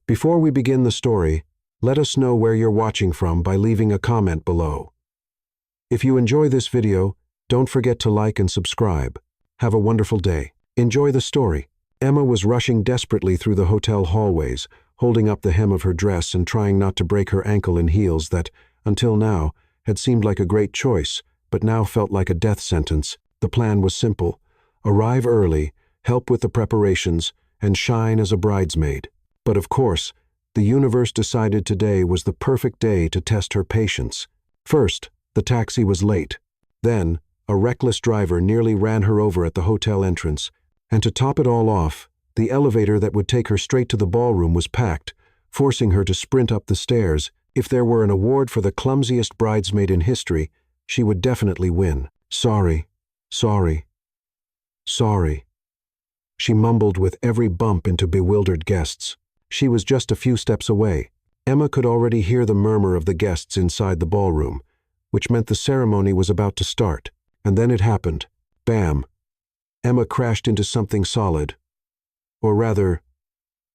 Before we begin the story, let us know where you're watching from by leaving a comment below. If you enjoy this video, don't forget to like and subscribe. Have a wonderful day. Enjoy the story. Emma was rushing desperately through the hotel hallways, holding up the hem of her dress and trying not to break her ankle in heels that, until now, had seemed like a great choice, but now felt like a death sentence. The plan was simple: arrive early, help with the preparations, and shine as a bridesmaid. But of course, the universe decided today was the perfect day to test her patience. First, the taxi was late. Then, a reckless driver nearly ran her over at the hotel entrance. And to top it all off, the elevator that would take her straight to the ballroom was packed, forcing her to sprint up the stairs. If there were an award for the clumsiest bridesmaid in history, she would definitely win. Sorry, sorry, sorry, she mumbled with every bump into bewildered guests. She was just a few steps away. Emma could already hear the murmur of the guests inside the ballroom, which meant the ceremony was about to start. And then it happened. Bam! Emma crashed into something solid. Or rather,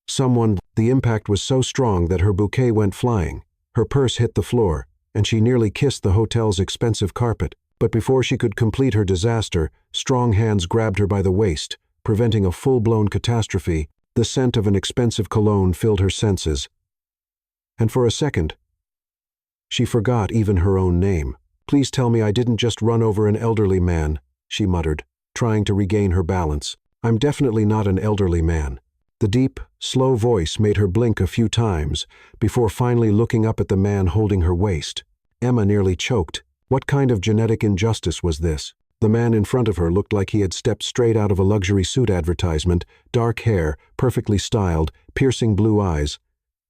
someone. The impact was so strong that her bouquet went flying. Her purse hit the floor, and she nearly kissed the hotel's expensive carpet. But before she could complete her disaster, strong hands grabbed her by the waist, preventing a full-blown catastrophe. The scent of an expensive cologne filled her senses. And for a second, she forgot even her own name. "Please tell me I didn't just run over an elderly man," she muttered, trying to regain her balance. "I'm definitely not an elderly man." The deep, slow voice made her blink a few times before finally looking up at the man holding her waist. Emma nearly choked. What kind of genetic injustice was this? The man in front of her looked like he had stepped straight out of a luxury suit advertisement, dark hair, perfectly styled, piercing blue eyes,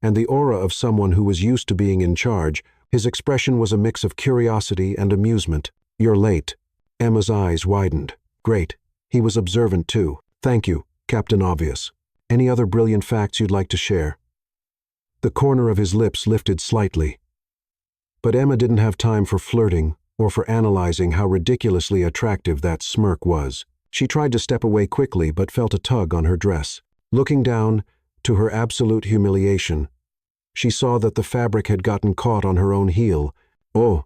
and the aura of someone who was used to being in charge. His expression was a mix of curiosity and amusement. "You're late." Emma's eyes widened. "Great. He was observant too. Thank you, Captain Obvious. Any other brilliant facts you'd like to share?" The corner of his lips lifted slightly. But Emma didn't have time for flirting or for analyzing how ridiculously attractive that smirk was. She tried to step away quickly but felt a tug on her dress. Looking down, to her absolute humiliation, she saw that the fabric had gotten caught on her own heel. "Oh,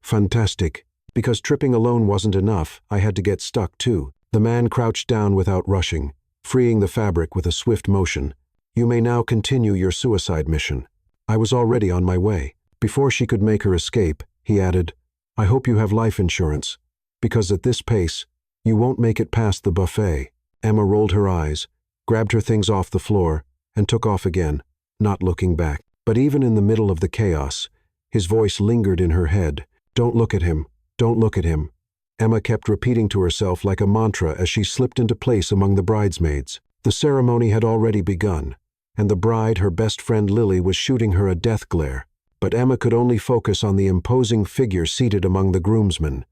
fantastic. Because tripping alone wasn't enough, I had to get stuck too." The man crouched down without rushing, freeing the fabric with a swift motion. "You may now continue your suicide mission." "I was already on my way." Before she could make her escape, he added, "I hope you have life insurance, because at this pace, you won't make it past the buffet." Emma rolled her eyes, grabbed her things off the floor, and took off again, not looking back. But even in the middle of the chaos, his voice lingered in her head. "Don't look at him. Don't look at him." Emma kept repeating to herself like a mantra as she slipped into place among the bridesmaids. The ceremony had already begun, and the bride, her best friend Lily, was shooting her a death glare. But Emma could only focus on the imposing figure seated among the groomsmen.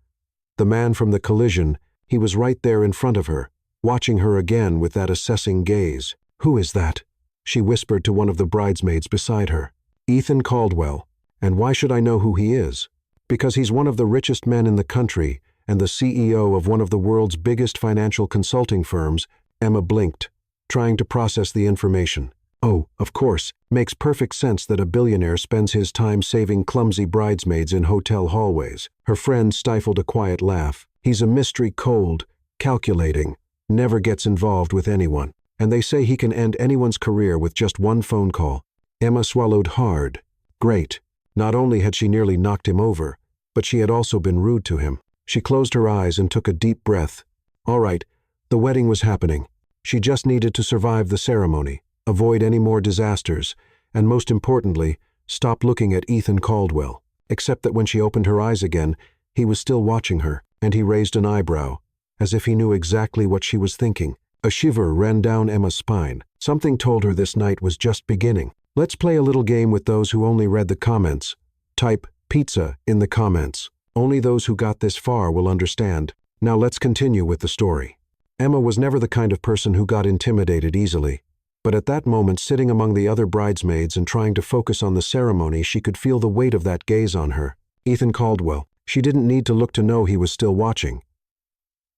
The man from the collision, he was right there in front of her, watching her again with that assessing gaze. "Who is that?" she whispered to one of the bridesmaids beside her. "Ethan Caldwell. And why should I know who he is?" "Because he's one of the richest men in the country and the CEO of one of the world's biggest financial consulting firms." Emma blinked, trying to process the information. "Oh, of course. Makes perfect sense that a billionaire spends his time saving clumsy bridesmaids in hotel hallways." Her friend stifled a quiet laugh. "He's a mystery, cold, calculating, never gets involved with anyone. And they say he can end anyone's career with just one phone call." Emma swallowed hard. Great. Not only had she nearly knocked him over, but she had also been rude to him. She closed her eyes and took a deep breath. All right, the wedding was happening. She just needed to survive the ceremony, avoid any more disasters, and most importantly, stop looking at Ethan Caldwell. Except that when she opened her eyes again, he was still watching her, and he raised an eyebrow, as if he knew exactly what she was thinking. A shiver ran down Emma's spine. Something told her this night was just beginning. Let's play a little game with those who only read the comments. Type pizza in the comments. Only those who got this far will understand. Now let's continue with the story. Emma was never the kind of person who got intimidated easily. But at that moment, sitting among the other bridesmaids and trying to focus on the ceremony, she could feel the weight of that gaze on her. Ethan Caldwell. She didn't need to look to know he was still watching.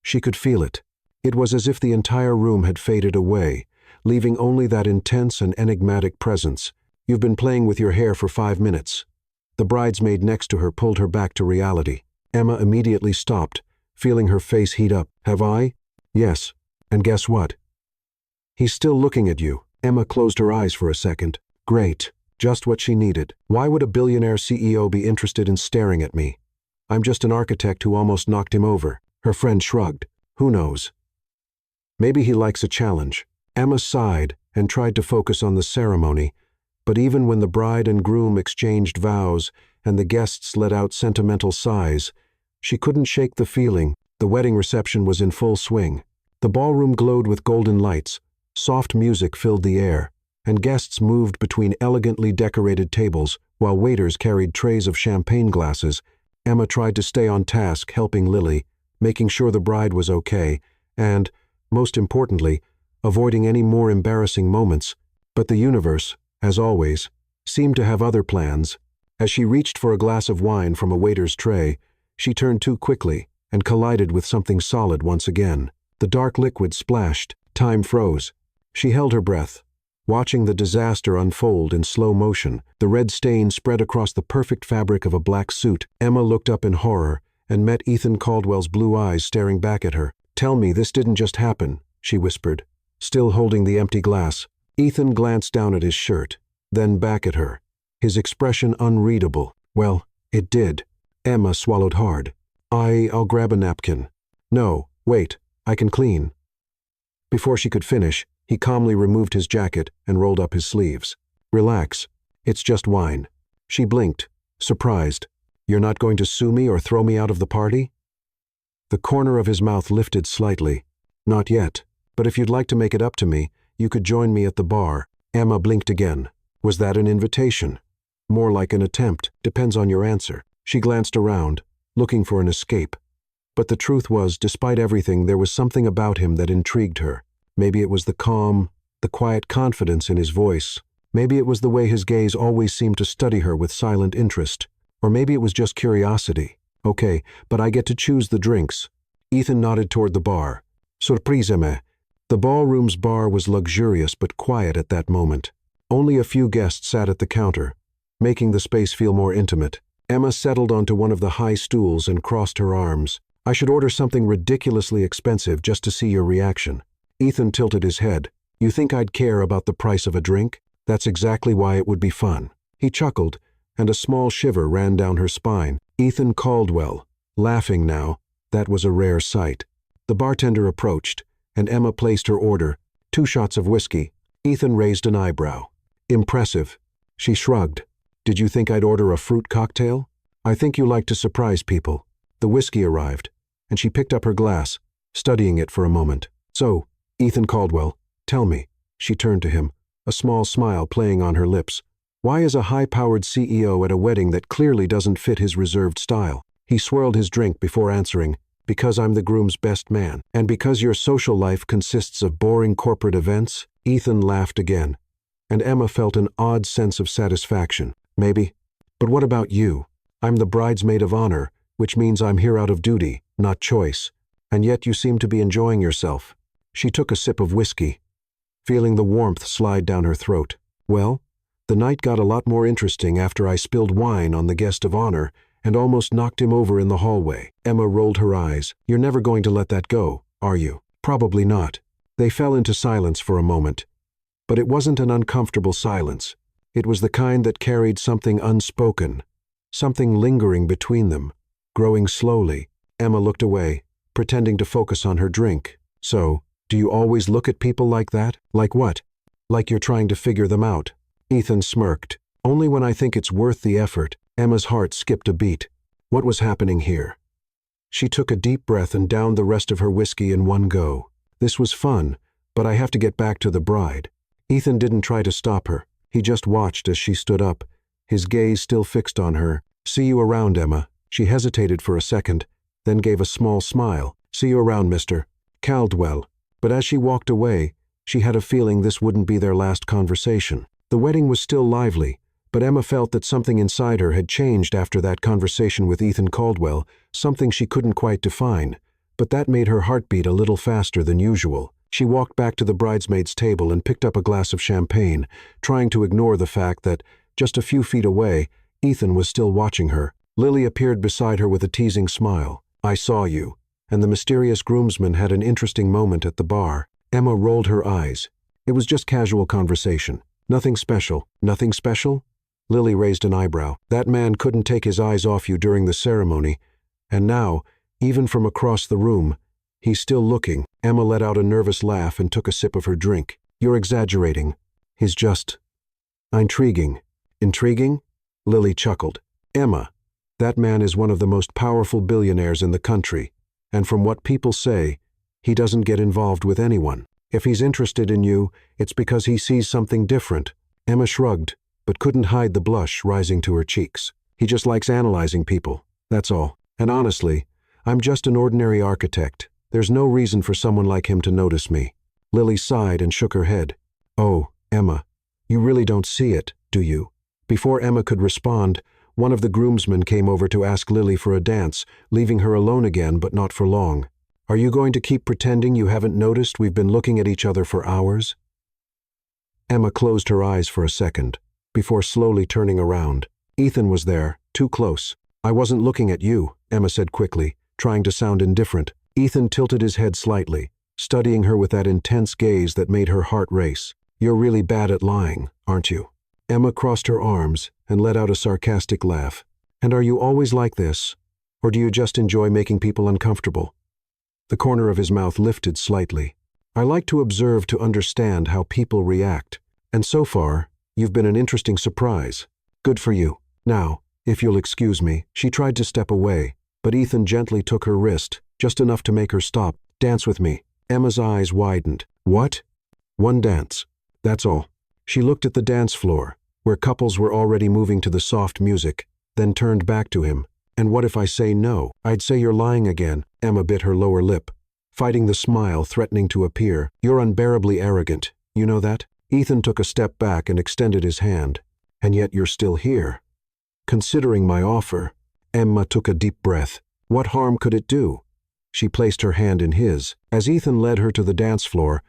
She could feel it. It was as if the entire room had faded away, leaving only that intense and enigmatic presence. "You've been playing with your hair for 5 minutes." The bridesmaid next to her pulled her back to reality. Emma immediately stopped, feeling her face heat up. "Have I?" "Yes. And guess what? He's still looking at you." Emma closed her eyes for a second. Great. Just what she needed. Why would a billionaire CEO be interested in staring at me? I'm just an architect who almost knocked him over. Her friend shrugged. Who knows? Maybe he likes a challenge. Emma sighed and tried to focus on the ceremony, but even when the bride and groom exchanged vows and the guests let out sentimental sighs, she couldn't shake the feeling. The wedding reception was in full swing. The ballroom glowed with golden lights, soft music filled the air, and guests moved between elegantly decorated tables while waiters carried trays of champagne glasses. Emma tried to stay on task, helping Lily, making sure the bride was okay, and, most importantly, avoiding any more embarrassing moments. But the universe, as always, seemed to have other plans. As she reached for a glass of wine from a waiter's tray, she turned too quickly and collided with something solid once again. The dark liquid splashed. Time froze. She held her breath, watching the disaster unfold in slow motion. The red stain spread across the perfect fabric of a black suit. Emma looked up in horror and met Ethan Caldwell's blue eyes staring back at her. "Tell me this didn't just happen," she whispered, still holding the empty glass. Ethan glanced down at his shirt, then back at her, his expression unreadable. "Well, it did." Emma swallowed hard. I'll grab a napkin." "No, wait, I can clean." Before she could finish, he calmly removed his jacket and rolled up his sleeves. "Relax, it's just wine." She blinked, surprised. "You're not going to sue me or throw me out of the party?" The corner of his mouth lifted slightly. "Not yet, but if you'd like to make it up to me, you could join me at the bar." Emma blinked again. Was that an invitation? More like an attempt. Depends on your answer. She glanced around, looking for an escape. But the truth was, despite everything, there was something about him that intrigued her. Maybe it was the calm, the quiet confidence in his voice. Maybe it was the way his gaze always seemed to study her with silent interest. Or maybe it was just curiosity. "Okay, but I get to choose the drinks." Ethan nodded toward the bar. "Surpriseme." The ballroom's bar was luxurious but quiet at that moment. Only a few guests sat at the counter, making the space feel more intimate. Emma settled onto one of the high stools and crossed her arms. "I should order something ridiculously expensive just to see your reaction." Ethan tilted his head. "You think I'd care about the price of a drink? That's exactly why it would be fun." He chuckled, and a small shiver ran down her spine. Ethan Caldwell, laughing now, that was a rare sight. The bartender approached, and Emma placed her order, 2 shots of whiskey. Ethan raised an eyebrow. "Impressive." She shrugged. "Did you think I'd order a fruit cocktail?" "I think you like to surprise people." The whiskey arrived, and she picked up her glass, studying it for a moment. "So, Ethan Caldwell, tell me." She turned to him, a small smile playing on her lips. "Why is a high-powered CEO at a wedding that clearly doesn't fit his reserved style?" He swirled his drink before answering, "Because I'm the groom's best man." "And because your social life consists of boring corporate events?" Ethan laughed again, and Emma felt an odd sense of satisfaction. "Maybe. But what about you? I'm the bridesmaid of honor, which means I'm here out of duty, not choice. And yet you seem to be enjoying yourself." She took a sip of whiskey, feeling the warmth slide down her throat. "Well, the night got a lot more interesting after I spilled wine on the guest of honor and almost knocked him over in the hallway." Emma rolled her eyes. "You're never going to let that go, are you?" "Probably not." They fell into silence for a moment. But it wasn't an uncomfortable silence. It was the kind that carried something unspoken, something lingering between them, growing slowly. Emma looked away, pretending to focus on her drink. "So, do you always look at people like that?" "Like what?" "Like you're trying to figure them out." Ethan smirked. "Only when I think it's worth the effort." Emma's heart skipped a beat. What was happening here? She took a deep breath and downed the rest of her whiskey in one go. "This was fun, but I have to get back to the bride." Ethan didn't try to stop her. He just watched as she stood up, his gaze still fixed on her. "See you around, Emma." She hesitated for a second, then gave a small smile. "See you around, Mr. Caldwell." But as she walked away, she had a feeling this wouldn't be their last conversation. The wedding was still lively, but Emma felt that something inside her had changed after that conversation with Ethan Caldwell, something she couldn't quite define. But that made her heart beat a little faster than usual. She walked back to the bridesmaid's table and picked up a glass of champagne, trying to ignore the fact that, just a few feet away, Ethan was still watching her. Lily appeared beside her with a teasing smile. "I saw you." And the mysterious groomsman had an interesting moment at the bar. Emma rolled her eyes. It was just casual conversation. Nothing special. Nothing special? Lily raised an eyebrow. That man couldn't take his eyes off you during the ceremony. And now, even from across the room, he's still looking. Emma let out a nervous laugh and took a sip of her drink. You're exaggerating. He's just... intriguing. Intriguing? Lily chuckled. Emma, that man is one of the most powerful billionaires in the country. And from what people say, he doesn't get involved with anyone. If he's interested in you, it's because he sees something different. Emma shrugged, but couldn't hide the blush rising to her cheeks. He just likes analyzing people, that's all. And honestly, I'm just an ordinary architect. There's no reason for someone like him to notice me. Lily sighed and shook her head. Oh, Emma, you really don't see it, do you? Before Emma could respond, one of the groomsmen came over to ask Lily for a dance, leaving her alone again, but not for long. Are you going to keep pretending you haven't noticed we've been looking at each other for hours? Emma closed her eyes for a second, before slowly turning around. Ethan was there, too close. I wasn't looking at you, Emma said quickly, trying to sound indifferent. Ethan tilted his head slightly, studying her with that intense gaze that made her heart race. You're really bad at lying, aren't you? Emma crossed her arms and let out a sarcastic laugh. And are you always like this? Or do you just enjoy making people uncomfortable? The corner of his mouth lifted slightly. I like to observe to understand how people react. And so far, you've been an interesting surprise. Good for you. Now, if you'll excuse me, she tried to step away, but Ethan gently took her wrist, just enough to make her stop. Dance with me. Emma's eyes widened. What? One dance. That's all. She looked at the dance floor, where couples were already moving to the soft music, then turned back to him. And what if I say no? I'd say you're lying again. Emma bit her lower lip, fighting the smile threatening to appear. You're unbearably arrogant. You know that? Ethan took a step back and extended his hand. And yet you're still here. Considering my offer. Emma took a deep breath. What harm could it do? She placed her hand in his. As Ethan led her to the dance floor,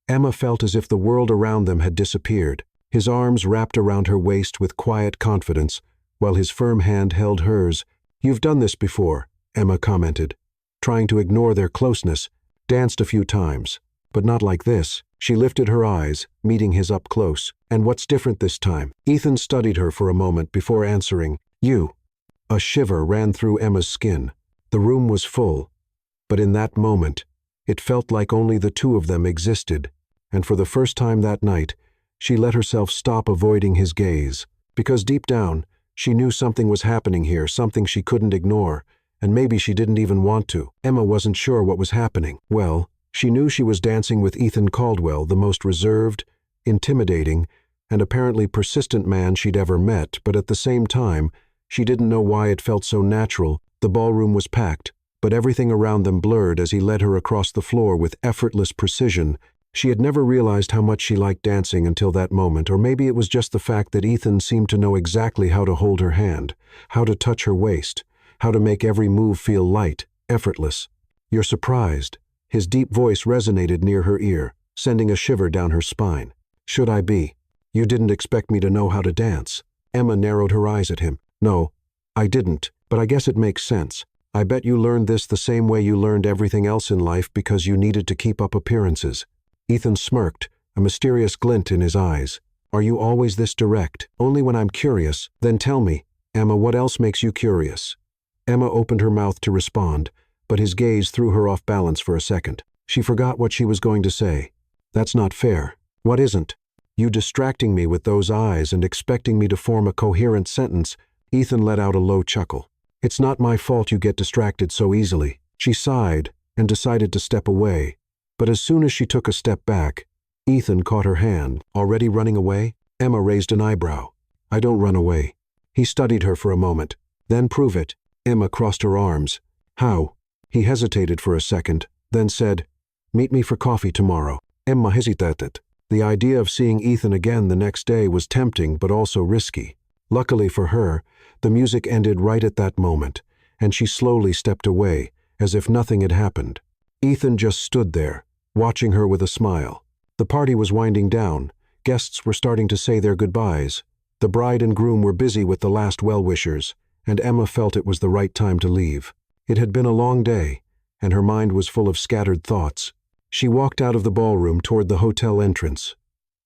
Emma felt as if the world around them had disappeared. His arms wrapped around her waist with quiet confidence, while his firm hand held hers. You've done this before, Emma commented, trying to ignore their closeness. Danced a few times, but not like this. She lifted her eyes, meeting his up close. And what's different this time? Ethan studied her for a moment before answering, you. A shiver ran through Emma's skin. The room was full, but in that moment, it felt like only the two of them existed. And for the first time that night, she let herself stop avoiding his gaze. Because deep down, she knew something was happening here, something she couldn't ignore, and maybe she didn't even want to. Emma wasn't sure what was happening. Well, she knew she was dancing with Ethan Caldwell, the most reserved, intimidating, and apparently persistent man she'd ever met, but at the same time, she didn't know why it felt so natural. The ballroom was packed, but everything around them blurred as he led her across the floor with effortless precision. She had never realized how much she liked dancing until that moment, or maybe it was just the fact that Ethan seemed to know exactly how to hold her hand, how to touch her waist, how to make every move feel light, effortless. You're surprised. His deep voice resonated near her ear, sending a shiver down her spine. Should I be? You didn't expect me to know how to dance. Emma narrowed her eyes at him. No, I didn't, but I guess it makes sense. I bet you learned this the same way you learned everything else in life because you needed to keep up appearances. Ethan smirked, a mysterious glint in his eyes. Are you always this direct? Only when I'm curious. Then tell me, Emma, what else makes you curious? Emma opened her mouth to respond, but his gaze threw her off balance for a second. She forgot what she was going to say. That's not fair. What isn't? You distracting me with those eyes and expecting me to form a coherent sentence. Ethan let out a low chuckle. It's not my fault you get distracted so easily. She sighed and decided to step away. But as soon as she took a step back, Ethan caught her hand. Already running away? Emma raised an eyebrow. I don't run away. He studied her for a moment. Then prove it. Emma crossed her arms. How? He hesitated for a second, then said, Meet me for coffee tomorrow. Emma hesitated. The idea of seeing Ethan again the next day was tempting but also risky. Luckily for her, the music ended right at that moment, and she slowly stepped away, as if nothing had happened. Ethan just stood there, watching her with a smile. The party was winding down. Guests were starting to say their goodbyes. The bride and groom were busy with the last well-wishers, and Emma felt it was the right time to leave. It had been a long day, and her mind was full of scattered thoughts. She walked out of the ballroom toward the hotel entrance,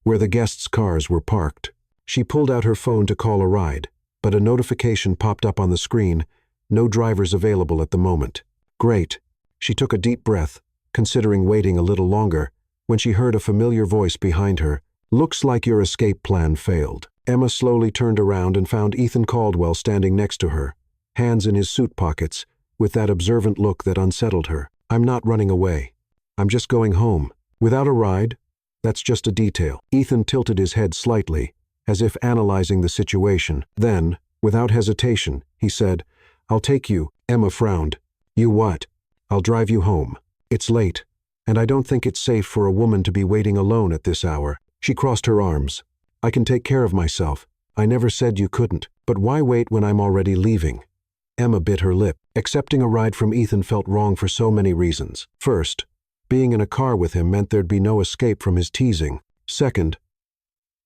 where the guests' cars were parked. She pulled out her phone to call a ride, but a notification popped up on the screen: no drivers available at the moment. Great. She took a deep breath, considering waiting a little longer, when she heard a familiar voice behind her. "Looks like your escape plan failed." Emma slowly turned around and found Ethan Caldwell standing next to her, hands in his suit pockets, with that observant look that unsettled her. "I'm not running away. I'm just going home." "Without a ride?" "That's just a detail." Ethan tilted his head slightly, as if analyzing the situation. Then, without hesitation, he said, "I'll take you." Emma frowned. "You what?" "I'll drive you home. It's late, and I don't think it's safe for a woman to be waiting alone at this hour." She crossed her arms. "I can take care of myself. I never said you couldn't. But why wait when I'm already leaving?" Emma bit her lip. Accepting a ride from Ethan felt wrong for so many reasons. First, being in a car with him meant there'd be no escape from his teasing. Second,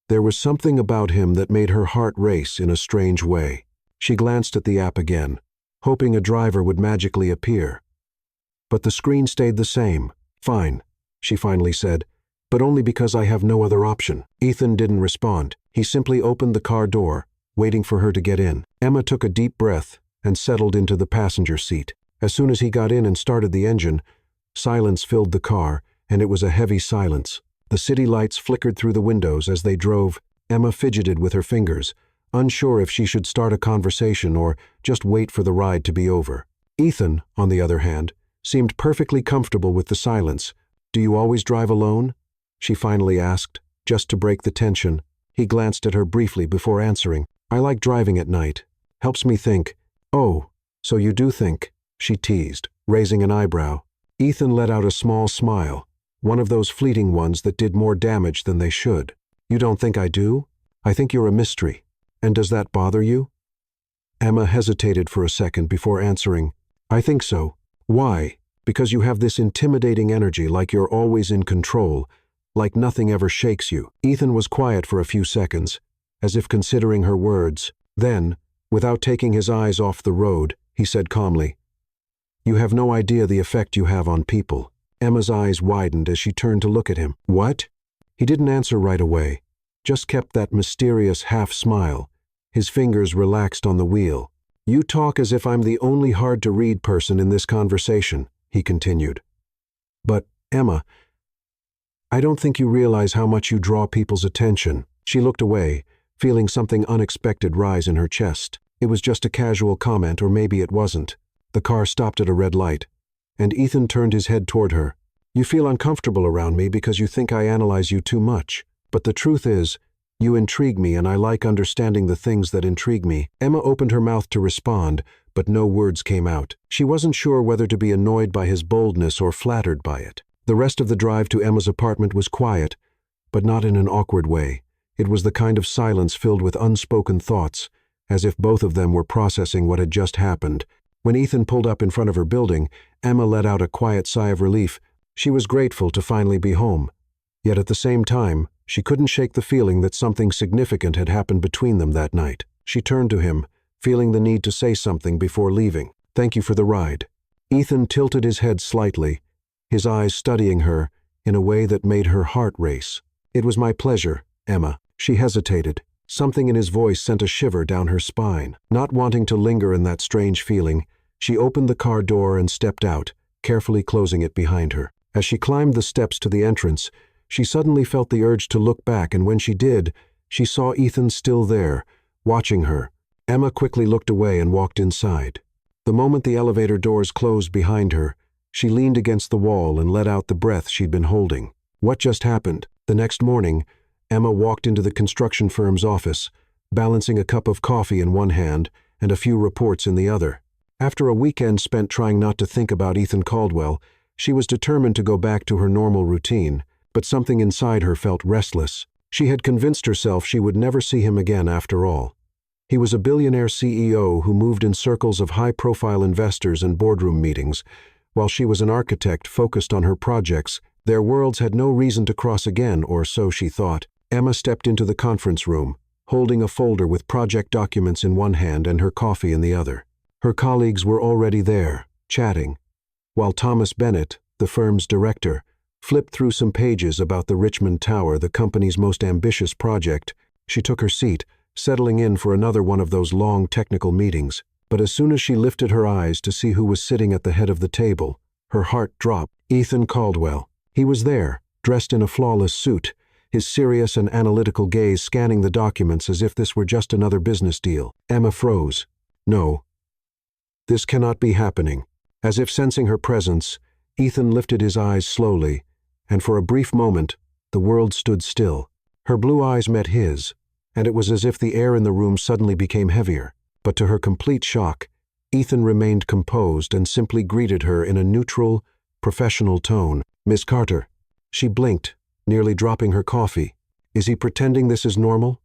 there was something about him that made her heart race in a strange way. She glanced at the app again, hoping a driver would magically appear. But the screen stayed the same. "Fine," she finally said, "but only because I have no other option." Ethan didn't respond. He simply opened the car door, waiting for her to get in. Emma took a deep breath and settled into the passenger seat. As soon as he got in and started the engine, silence filled the car, and it was a heavy silence. The city lights flickered through the windows as they drove. Emma fidgeted with her fingers, unsure if she should start a conversation or just wait for the ride to be over. Ethan, on the other hand, seemed perfectly comfortable with the silence. "Do you always drive alone?" she finally asked, just to break the tension. He glanced at her briefly before answering. "I like driving at night. Helps me think." "Oh, so you do think?" she teased, raising an eyebrow. Ethan let out a small smile, one of those fleeting ones that did more damage than they should. "You don't think I do? I think you're a mystery. And does that bother you?" Emma hesitated for a second before answering, "I think so." "Why?" "Because you have this intimidating energy, like you're always in control, like nothing ever shakes you." Ethan was quiet for a few seconds, as if considering her words. Then, without taking his eyes off the road, he said calmly, "You have no idea the effect you have on people." Emma's eyes widened as she turned to look at him. "What?" He didn't answer right away, just kept that mysterious half-smile, his fingers relaxed on the wheel. "You talk as if I'm the only hard-to-read person in this conversation," he continued. "But, Emma, I don't think you realize how much you draw people's attention." She looked away, feeling something unexpected rise in her chest. It was just a casual comment, or maybe it wasn't. The car stopped at a red light, and Ethan turned his head toward her. "You feel uncomfortable around me because you think I analyze you too much. But the truth is, you intrigue me, and I like understanding the things that intrigue me." Emma opened her mouth to respond, but no words came out. She wasn't sure whether to be annoyed by his boldness or flattered by it. The rest of the drive to Emma's apartment was quiet, but not in an awkward way. It was the kind of silence filled with unspoken thoughts, as if both of them were processing what had just happened. When Ethan pulled up in front of her building, Emma let out a quiet sigh of relief. She was grateful to finally be home. Yet at the same time, she couldn't shake the feeling that something significant had happened between them that night. She turned to him, feeling the need to say something before leaving. "Thank you for the ride." Ethan tilted his head slightly, his eyes studying her in a way that made her heart race. "It was my pleasure, Emma." She hesitated. Something in his voice sent a shiver down her spine. Not wanting to linger in that strange feeling, she opened the car door and stepped out, carefully closing it behind her. As she climbed the steps to the entrance, she suddenly felt the urge to look back, and when she did, she saw Ethan still there, watching her. Emma quickly looked away and walked inside. The moment the elevator doors closed behind her, she leaned against the wall and let out the breath she'd been holding. What just happened? The next morning, Emma walked into the construction firm's office, balancing a cup of coffee in one hand and a few reports in the other. After a weekend spent trying not to think about Ethan Caldwell, she was determined to go back to her normal routine, but something inside her felt restless. She had convinced herself she would never see him again after all. He was a billionaire CEO who moved in circles of high-profile investors and boardroom meetings, while she was an architect focused on her projects Their worlds had no reason to cross again, or so she thought. Emma stepped into the conference room, holding a folder with project documents in one hand and her coffee in the other. Her colleagues were already there, chatting, while Thomas Bennett, the firm's director, flipped through some pages about the Richmond Tower, the company's most ambitious project. She took her seat, settling in for another one of those long technical meetings. But as soon as she lifted her eyes to see who was sitting at the head of the table, her heart dropped. Ethan Caldwell. He was there, dressed in a flawless suit, his serious and analytical gaze scanning the documents as if this were just another business deal. Emma froze. No. This cannot be happening. As if sensing her presence, Ethan lifted his eyes slowly, and for a brief moment, the world stood still. Her blue eyes met his, and it was as if the air in the room suddenly became heavier. But to her complete shock, Ethan remained composed and simply greeted her in a neutral, professional tone. "Miss Carter." She blinked, nearly dropping her coffee. Is he pretending this is normal?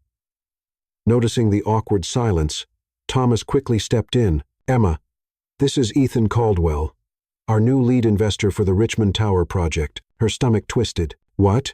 Noticing the awkward silence, Thomas quickly stepped in. "Emma, this is Ethan Caldwell, our new lead investor for the Richmond Tower project." Her stomach twisted. "What?"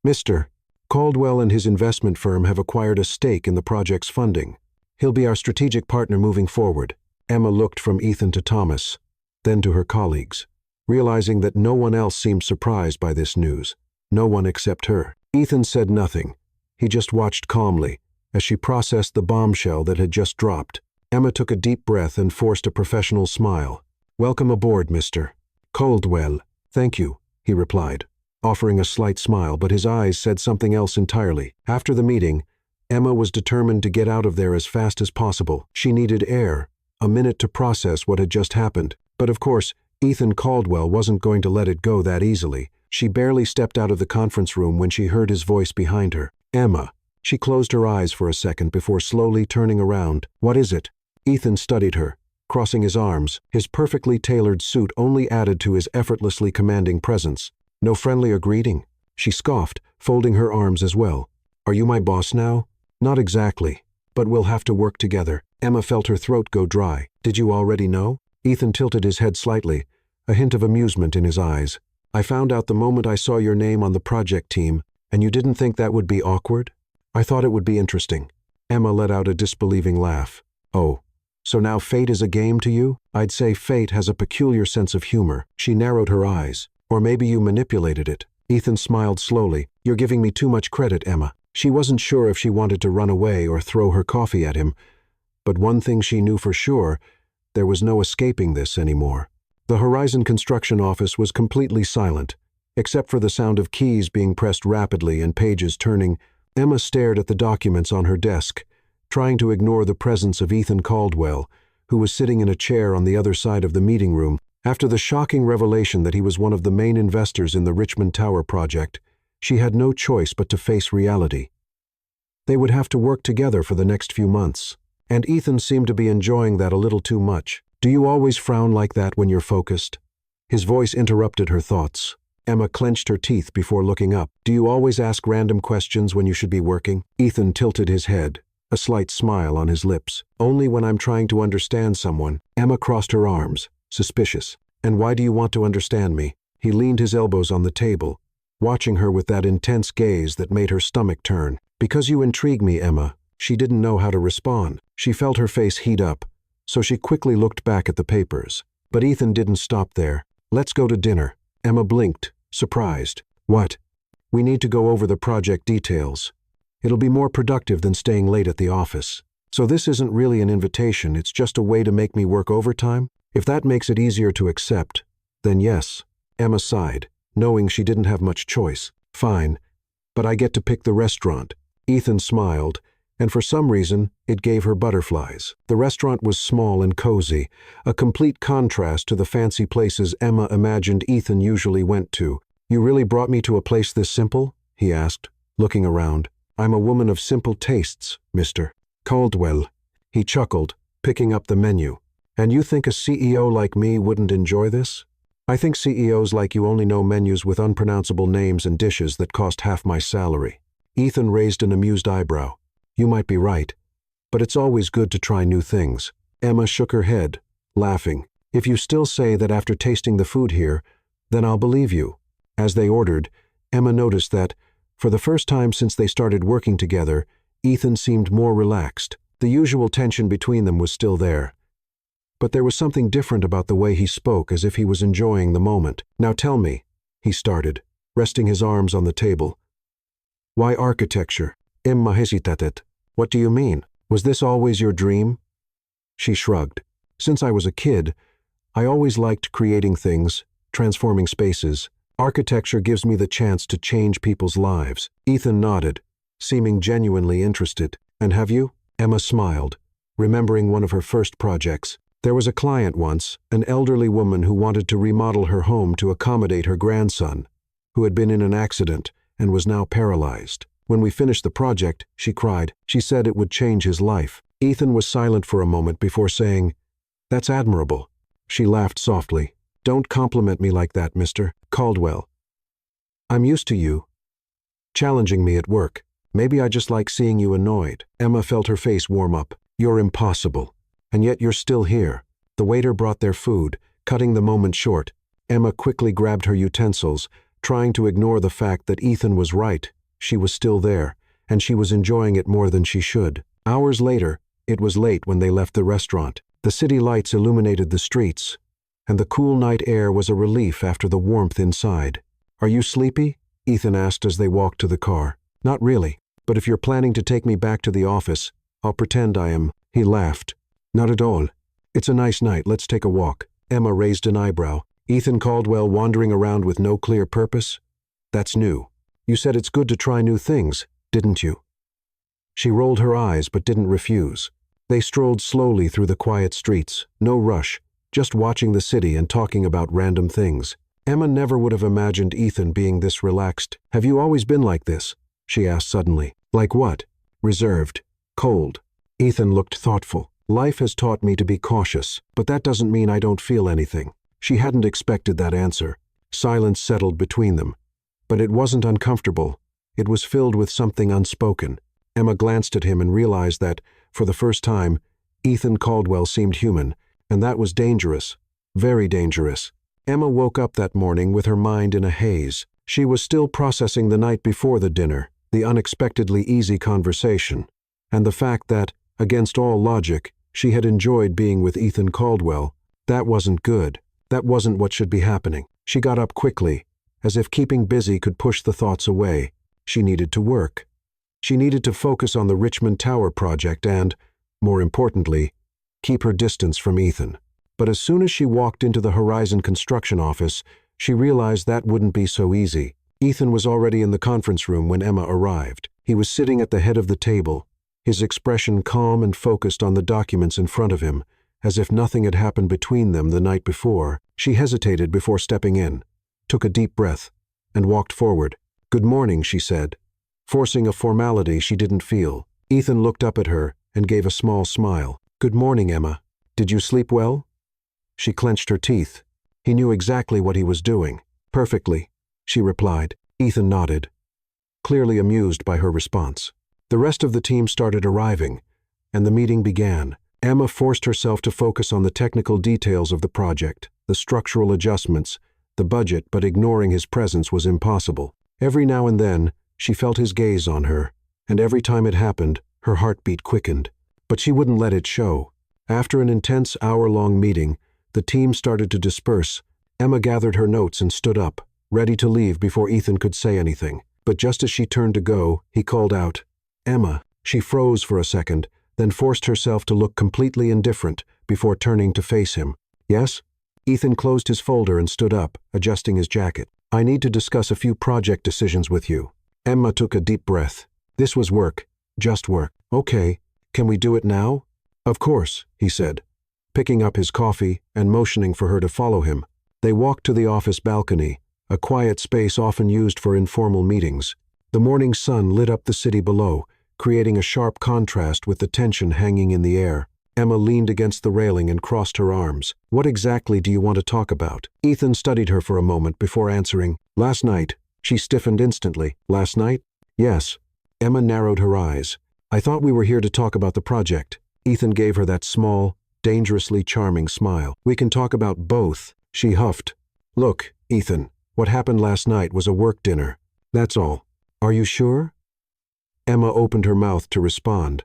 "Mr. Caldwell and his investment firm have acquired a stake in the project's funding. He'll be our strategic partner moving forward." Emma looked from Ethan to Thomas, then to her colleagues, realizing that no one else seemed surprised by this news. No one except her. Ethan said nothing. He just watched calmly as she processed the bombshell that had just dropped. Emma took a deep breath and forced a professional smile. "Welcome aboard, Mr. Caldwell." "Thank you," he replied, offering a slight smile, but his eyes said something else entirely. After the meeting, Emma was determined to get out of there as fast as possible. She needed air, a minute to process what had just happened. But of course, Ethan Caldwell wasn't going to let it go that easily. She barely stepped out of the conference room when she heard his voice behind her. "Emma." She closed her eyes for a second before slowly turning around. "What is it?" Ethan studied her, crossing his arms. His perfectly tailored suit only added to his effortlessly commanding presence. "No friendlier greeting?" She scoffed, folding her arms as well. "Are you my boss now?" "Not exactly, but we'll have to work together." Emma felt her throat go dry. "Did you already know?" Ethan tilted his head slightly, a hint of amusement in his eyes. "I found out the moment I saw your name on the project team, and you didn't think that would be awkward?" "I thought it would be interesting." Emma let out a disbelieving laugh. "Oh, so now fate is a game to you?" "I'd say fate has a peculiar sense of humor." She narrowed her eyes. "Or maybe you manipulated it." Ethan smiled slowly. "You're giving me too much credit, Emma." She wasn't sure if she wanted to run away or throw her coffee at him, but one thing she knew for sure, there was no escaping this anymore. The Horizon construction office was completely silent, except for the sound of keys being pressed rapidly and pages turning. Emma stared at the documents on her desk, trying to ignore the presence of Ethan Caldwell, who was sitting in a chair on the other side of the meeting room. After the shocking revelation that he was one of the main investors in the Richmond Tower project, she had no choice but to face reality. They would have to work together for the next few months, and Ethan seemed to be enjoying that a little too much. "Do you always frown like that when you're focused?" His voice interrupted her thoughts. Emma clenched her teeth before looking up. "Do you always ask random questions when you should be working?" Ethan tilted his head, a slight smile on his lips. "Only when I'm trying to understand someone." Emma crossed her arms, suspicious. "And why do you want to understand me?" He leaned his elbows on the table, watching her with that intense gaze that made her stomach turn. "Because you intrigue me, Emma." She didn't know how to respond. She felt her face heat up, so she quickly looked back at the papers. But Ethan didn't stop there. "Let's go to dinner." Emma blinked, surprised. "What?" "We need to go over the project details. It'll be more productive than staying late at the office." "So this isn't really an invitation, it's just a way to make me work overtime?" "If that makes it easier to accept, then yes." Emma sighed, knowing she didn't have much choice. "Fine, but I get to pick the restaurant." Ethan smiled, and for some reason, it gave her butterflies. The restaurant was small and cozy, a complete contrast to the fancy places Emma imagined Ethan usually went to. "You really brought me to a place this simple?" he asked, looking around. "I'm a woman of simple tastes, Mr. Caldwell." He chuckled, picking up the menu. "And you think a CEO like me wouldn't enjoy this?" "I think CEOs like you only know menus with unpronounceable names and dishes that cost half my salary." Ethan raised an amused eyebrow. "You might be right, but it's always good to try new things." Emma shook her head, laughing. "If you still say that after tasting the food here, then I'll believe you." As they ordered, Emma noticed that, for the first time since they started working together, Ethan seemed more relaxed. The usual tension between them was still there. But there was something different about the way he spoke, as if he was enjoying the moment. "Now tell me," he started, resting his arms on the table. "Why architecture? Emma hesitated. What do you mean? Was this always your dream?" She shrugged. "Since I was a kid, I always liked creating things, transforming spaces. Architecture gives me the chance to change people's lives." Ethan nodded, seeming genuinely interested. "And have you?" Emma smiled, remembering one of her first projects. There was a client once, an elderly woman who wanted to remodel her home to accommodate her grandson, who had been in an accident and was now paralyzed. When we finished the project, she cried. She said it would change his life. Ethan was silent for a moment before saying, "That's admirable." She laughed softly. "Don't compliment me like that, Mr. Caldwell. I'm used to you challenging me at work. Maybe I just like seeing you annoyed." Emma felt her face warm up. "You're impossible. And yet you're still here." The waiter brought their food, cutting the moment short. Emma quickly grabbed her utensils, trying to ignore the fact that Ethan was right. She was still there, and she was enjoying it more than she should. Hours later, it was late when they left the restaurant. The city lights illuminated the streets, and the cool night air was a relief after the warmth inside. "Are you sleepy?" Ethan asked as they walked to the car. "Not really, but if you're planning to take me back to the office, I'll pretend I am." He laughed. "Not at all. It's a nice night, let's take a walk." Emma raised an eyebrow. Ethan Caldwell wandering around with no clear purpose? That's new. You said it's good to try new things, didn't you? She rolled her eyes but didn't refuse. They strolled slowly through the quiet streets, no rush, just watching the city and talking about random things. Emma never would have imagined Ethan being this relaxed. "Have you always been like this?" she asked suddenly. "Like what?" "Reserved. Cold." Ethan looked thoughtful. "Life has taught me to be cautious, but that doesn't mean I don't feel anything." She hadn't expected that answer. Silence settled between them. But it wasn't uncomfortable. It was filled with something unspoken. Emma glanced at him and realized that, for the first time, Ethan Caldwell seemed human, and that was dangerous. Very dangerous. Emma woke up that morning with her mind in a haze. She was still processing the night before the dinner, the unexpectedly easy conversation, and the fact that, against all logic, she had enjoyed being with Ethan Caldwell. That wasn't good. That wasn't what should be happening. She got up quickly, as if keeping busy could push the thoughts away. She needed to work. She needed to focus on the Richmond Tower project and, more importantly, keep her distance from Ethan. But as soon as she walked into the Horizon construction office, she realized that wouldn't be so easy. Ethan was already in the conference room when Emma arrived. He was sitting at the head of the table, his expression calm and focused on the documents in front of him, as if nothing had happened between them the night before. She hesitated before stepping in, took a deep breath, and walked forward. "Good morning," she said, forcing a formality she didn't feel. Ethan looked up at her and gave a small smile. "Good morning, Emma. Did you sleep well?" She clenched her teeth. He knew exactly what he was doing. "Perfectly," she replied. Ethan nodded, clearly amused by her response. The rest of the team started arriving, and the meeting began. Emma forced herself to focus on the technical details of the project, the structural adjustments, the budget, but ignoring his presence was impossible. Every now and then, she felt his gaze on her, and every time it happened, her heartbeat quickened. But she wouldn't let it show. After an intense hour-long meeting, the team started to disperse. Emma gathered her notes and stood up, ready to leave before Ethan could say anything. But just as she turned to go, he called out, "Emma." She froze for a second, then forced herself to look completely indifferent before turning to face him. "Yes?" Ethan closed his folder and stood up, adjusting his jacket. "I need to discuss a few project decisions with you." Emma took a deep breath. This was work, just work. "Okay, can we do it now?" "Of course," he said, picking up his coffee and motioning for her to follow him. They walked to the office balcony, a quiet space often used for informal meetings. The morning sun lit up the city below, creating a sharp contrast with the tension hanging in the air. Emma leaned against the railing and crossed her arms. "What exactly do you want to talk about?" Ethan studied her for a moment before answering, "Last night." She stiffened instantly. "Last night?" "Yes." Emma narrowed her eyes. "I thought we were here to talk about the project." Ethan gave her that small, dangerously charming smile. "We can talk about both." She huffed. "Look, Ethan, What happened last night was a work dinner. That's all. Are you sure? Emma opened her mouth to respond,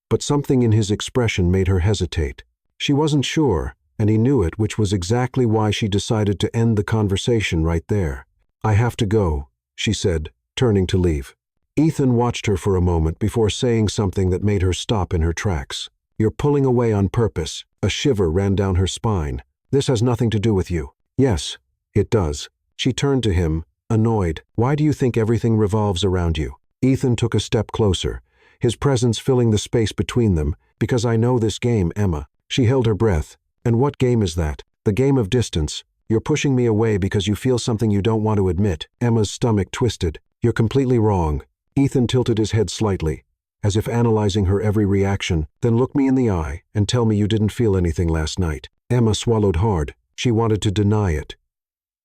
but something in his expression made her hesitate. She wasn't sure, and he knew it, which was exactly why she decided to end the conversation right there. I have to go, she said, turning to leave. Ethan watched her for a moment before saying something that made her stop in her tracks. You're pulling away on purpose. A shiver ran down her spine. This has nothing to do with you. Yes, it does. She turned to him, annoyed. Why do you think everything revolves around you? Ethan took a step closer, his presence filling the space between them. Because I know this game, Emma. She held her breath. And what game is that? The game of distance. You're pushing me away because you feel something you don't want to admit. Emma's stomach twisted. You're completely wrong. Ethan tilted his head slightly, as if analyzing her every reaction. Then look me in the eye and tell me you didn't feel anything last night. Emma swallowed hard. She wanted to deny it.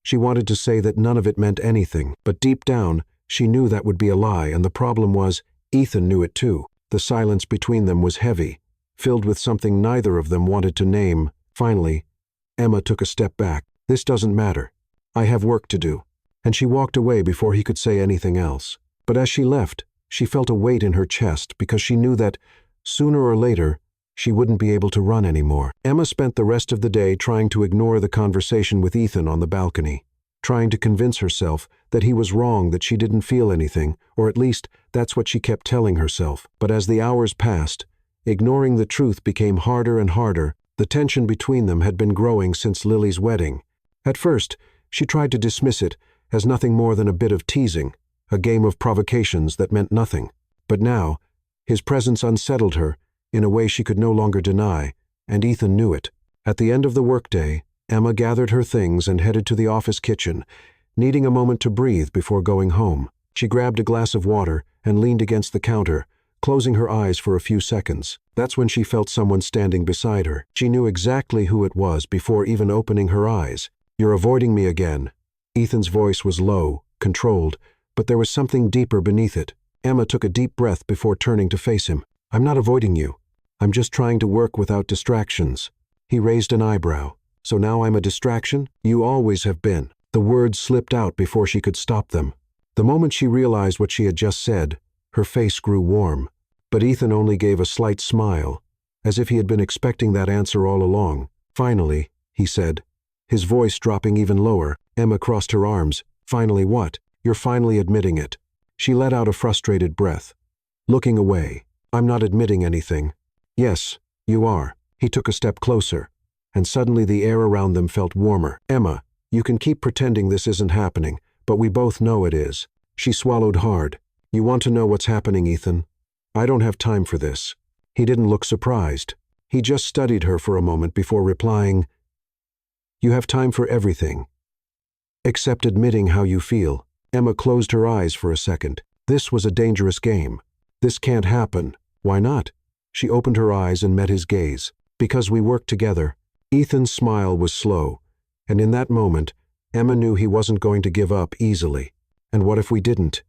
She wanted to say that none of it meant anything, but deep down, she knew that would be a lie, and the problem was, Ethan knew it too. The silence between them was heavy, filled with something neither of them wanted to name. Finally, Emma took a step back. This doesn't matter. I have work to do. And she walked away before he could say anything else. But as she left, she felt a weight in her chest because she knew that, sooner or later, she wouldn't be able to run anymore. Emma spent the rest of the day trying to ignore the conversation with Ethan on the balcony, trying to convince herself that he was wrong, that she didn't feel anything, or at least that's what she kept telling herself. But as the hours passed, ignoring the truth became harder and harder. The tension between them had been growing since Lily's wedding. At first, she tried to dismiss it as nothing more than a bit of teasing, a game of provocations that meant nothing. But now, his presence unsettled her in a way she could no longer deny, and Ethan knew it. At the end of the workday, Emma gathered her things and headed to the office kitchen, needing a moment to breathe before going home. She grabbed a glass of water and leaned against the counter, closing her eyes for a few seconds. That's when she felt someone standing beside her. She knew exactly who it was before even opening her eyes. You're avoiding me again. Ethan's voice was low, controlled, but there was something deeper beneath it. Emma took a deep breath before turning to face him. I'm not avoiding you. I'm just trying to work without distractions. He raised an eyebrow. So now I'm a distraction? You always have been. The words slipped out before she could stop them. The moment she realized what she had just said, her face grew warm. But Ethan only gave a slight smile, as if he had been expecting that answer all along. Finally, he said, his voice dropping even lower. Emma crossed her arms. Finally what? You're finally admitting it. She let out a frustrated breath, looking away. I'm not admitting anything. Yes, you are. He took a step closer, and suddenly the air around them felt warmer. Emma, you can keep pretending this isn't happening, but we both know it is. She swallowed hard. You want to know what's happening, Ethan? I don't have time for this. He didn't look surprised. He just studied her for a moment before replying, You have time for everything, except admitting how you feel. Emma closed her eyes for a second. This was a dangerous game. This can't happen. Why not? She opened her eyes and met his gaze. Because we work together. Ethan's smile was slow, and in that moment, Emma knew he wasn't going to give up easily. And what if we didn't?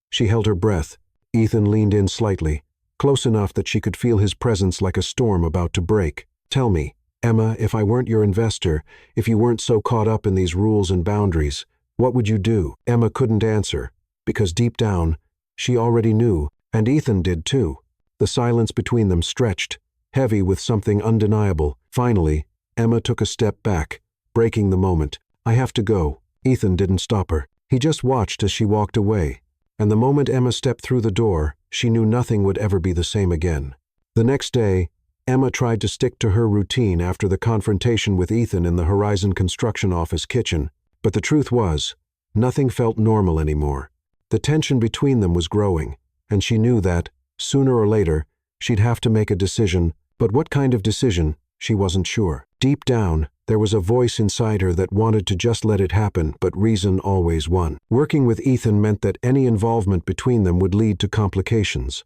She held her breath. Ethan leaned in slightly, close enough that she could feel his presence like a storm about to break. Tell me, Emma, if I weren't your investor, if you weren't so caught up in these rules and boundaries, what would you do? Emma couldn't answer, because deep down, she already knew, and Ethan did too. The silence between them stretched, heavy with something undeniable. Finally, Emma took a step back, breaking the moment. I have to go. Ethan didn't stop her. He just watched as she walked away. And the moment Emma stepped through the door, she knew nothing would ever be the same again. The next day, Emma tried to stick to her routine after the confrontation with Ethan in the Horizon Construction office kitchen, but the truth was, nothing felt normal anymore. The tension between them was growing, and she knew that, sooner or later, she'd have to make a decision, but what kind of decision, she wasn't sure. Deep down, there was a voice inside her that wanted to just let it happen, but reason always won. Working with Ethan meant that any involvement between them would lead to complications.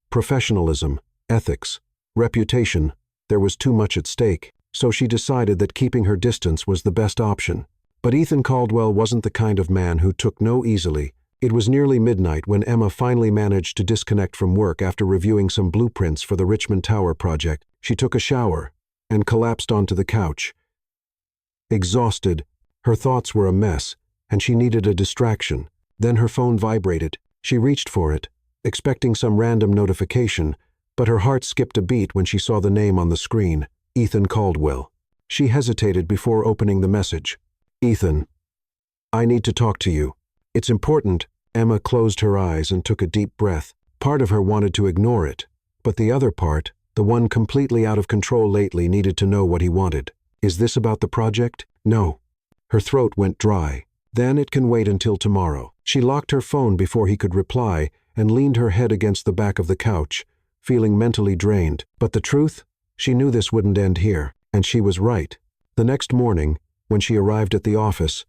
Professionalism, ethics, reputation, there was too much at stake, so she decided that keeping her distance was the best option. But Ethan Caldwell wasn't the kind of man who took no easily. It was nearly midnight when Emma finally managed to disconnect from work after reviewing some blueprints for the Richmond Tower project. She took a shower and collapsed onto the couch. Exhausted, her thoughts were a mess, and she needed a distraction. Then her phone vibrated. She reached for it, expecting some random notification, but her heart skipped a beat when she saw the name on the screen, Ethan Caldwell. She hesitated before opening the message. "Ethan, I need to talk to you. It's important." Emma closed her eyes and took a deep breath. Part of her wanted to ignore it, but the other part, the one completely out of control lately, needed to know what he wanted. "Is this about the project?" "No." Her throat went dry. "Then it can wait until tomorrow." She locked her phone before he could reply and leaned her head against the back of the couch, feeling mentally drained. But the truth? She knew this wouldn't end here, and she was right. The next morning, when she arrived at the office,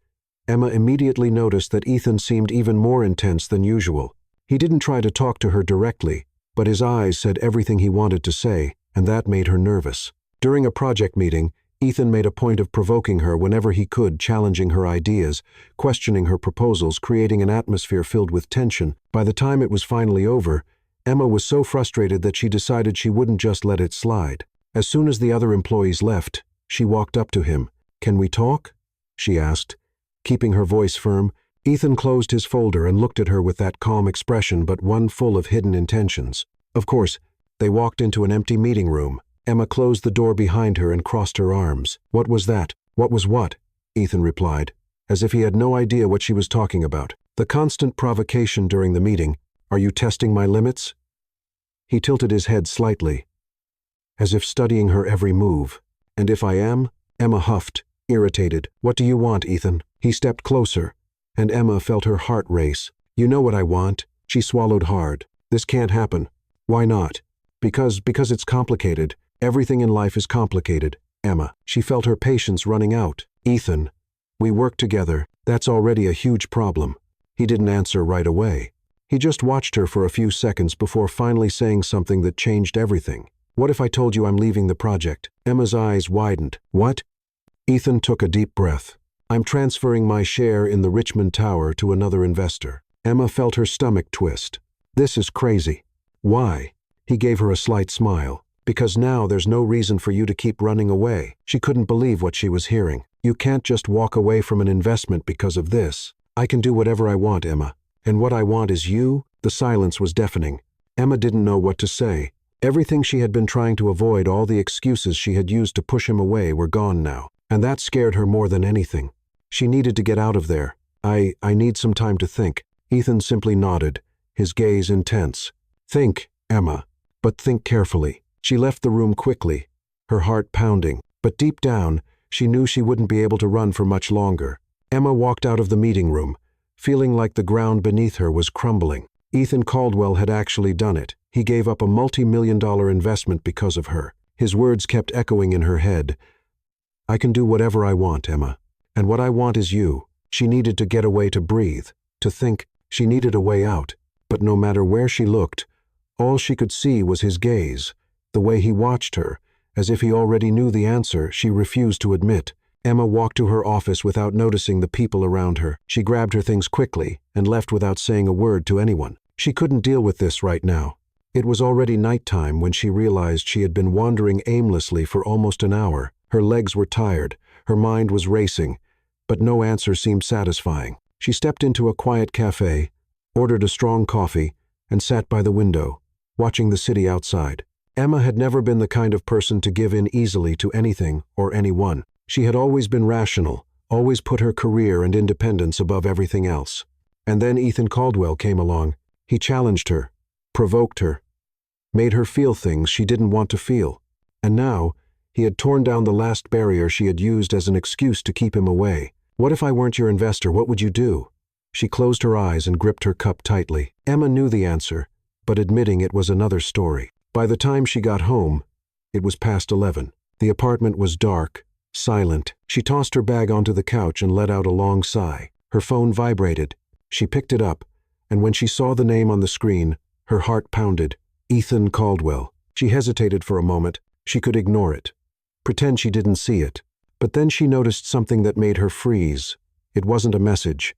Emma immediately noticed that Ethan seemed even more intense than usual. He didn't try to talk to her directly, but his eyes said everything he wanted to say, and that made her nervous. During a project meeting, Ethan made a point of provoking her whenever he could, challenging her ideas, questioning her proposals, creating an atmosphere filled with tension. By the time it was finally over, Emma was so frustrated that she decided she wouldn't just let it slide. As soon as the other employees left, she walked up to him. "Can we talk?" she asked, keeping her voice firm. Ethan closed his folder and looked at her with that calm expression, but one full of hidden intentions. Of course, they walked into an empty meeting room. Emma closed the door behind her and crossed her arms. "What was that?" "What was what?" Ethan replied, as if he had no idea what she was talking about. "The constant provocation during the meeting. Are you testing my limits?" He tilted his head slightly, as if studying her every move. "And if I am?" Emma huffed, irritated. "What do you want, Ethan?" He stepped closer, and Emma felt her heart race. "You know what I want." She swallowed hard. "This can't happen." "Why not?" Because it's complicated. Everything in life is complicated, Emma." She felt her patience running out. "Ethan, we work together. That's already a huge problem." He didn't answer right away. He just watched her for a few seconds before finally saying something that changed everything. "What if I told you I'm leaving the project?" Emma's eyes widened. "What?" Ethan took a deep breath. "I'm transferring my share in the Richmond Tower to another investor." Emma felt her stomach twist. "This is crazy." "Why?" He gave her a slight smile. "Because now there's no reason for you to keep running away." She couldn't believe what she was hearing. "You can't just walk away from an investment because of this." "I can do whatever I want, Emma. And what I want is you." The silence was deafening. Emma didn't know what to say. Everything she had been trying to avoid, all the excuses she had used to push him away, were gone now. And that scared her more than anything. She needed to get out of there. I need some time to think." Ethan simply nodded, his gaze intense. "Think, Emma, but think carefully." She left the room quickly, her heart pounding, but deep down, she knew she wouldn't be able to run for much longer. Emma walked out of the meeting room, feeling like the ground beneath her was crumbling. Ethan Caldwell had actually done it. He gave up a multi-million-dollar investment because of her. His words kept echoing in her head. "I can do whatever I want, Emma. And what I want is you." She needed to get away to breathe, to think. She needed a way out. But no matter where she looked, all she could see was his gaze. The way he watched her, as if he already knew the answer she refused to admit. Emma walked to her office without noticing the people around her. She grabbed her things quickly and left without saying a word to anyone. She couldn't deal with this right now. It was already nighttime when she realized she had been wandering aimlessly for almost an hour. Her legs were tired, her mind was racing, but no answer seemed satisfying. She stepped into a quiet cafe, ordered a strong coffee, and sat by the window, watching the city outside. Emma had never been the kind of person to give in easily to anything or anyone. She had always been rational, always put her career and independence above everything else. And then Ethan Caldwell came along. He challenged her, provoked her, made her feel things she didn't want to feel. And now, he had torn down the last barrier she had used as an excuse to keep him away. "What if I weren't your investor? What would you do?" She closed her eyes and gripped her cup tightly. Emma knew the answer, but admitting it was another story. By the time she got home, it was past 11. The apartment was dark, silent. She tossed her bag onto the couch and let out a long sigh. Her phone vibrated. She picked it up, and when she saw the name on the screen, her heart pounded. Ethan Caldwell. She hesitated for a moment. She could ignore it, pretend she didn't see it. But then she noticed something that made her freeze. It wasn't a message.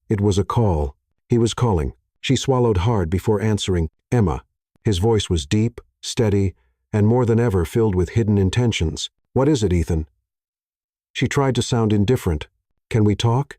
It was a call. He was calling. She swallowed hard before answering. "Emma." His voice was deep, steady, and more than ever filled with hidden intentions. "What is it, Ethan?" She tried to sound indifferent. "Can we talk?"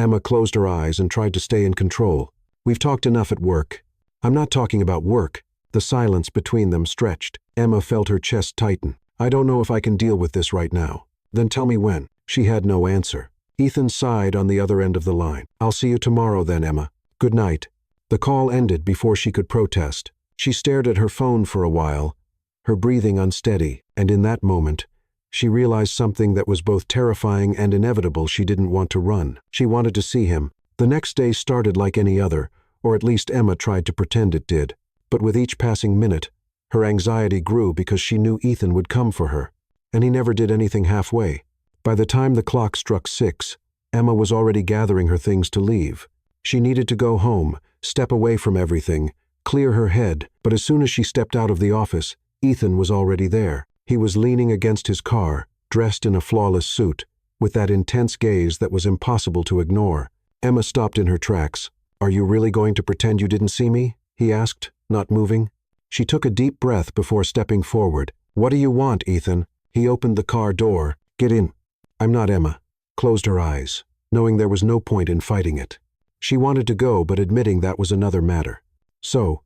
Emma closed her eyes and tried to stay in control. We've talked enough at work. I'm not talking about work. The silence between them stretched. Emma felt her chest tighten. I don't know if I can deal with this right now. Then tell me when. She had no answer. Ethan sighed on the other end of the line. I'll see you tomorrow then, Emma. Good night. The call ended before she could protest. She stared at her phone for a while, her breathing unsteady, and in that moment, she realized something that was both terrifying and inevitable. She didn't want to run. She wanted to see him. The next day started like any other, or at least Emma tried to pretend it did. But with each passing minute, her anxiety grew because she knew Ethan would come for her, and he never did anything halfway. By the time the clock struck 6, Emma was already gathering her things to leave. She needed to go home, step away from everything, clear her head, but as soon as she stepped out of the office, Ethan was already there. He was leaning against his car, dressed in a flawless suit, with that intense gaze that was impossible to ignore. Emma stopped in her tracks. Are you really going to pretend you didn't see me? He asked, not moving. She took a deep breath before stepping forward. What do you want, Ethan? He opened the car door. Get in. I'm not Emma. Closed her eyes, knowing there was no point in fighting it. She wanted to go, but admitting that was another matter. So,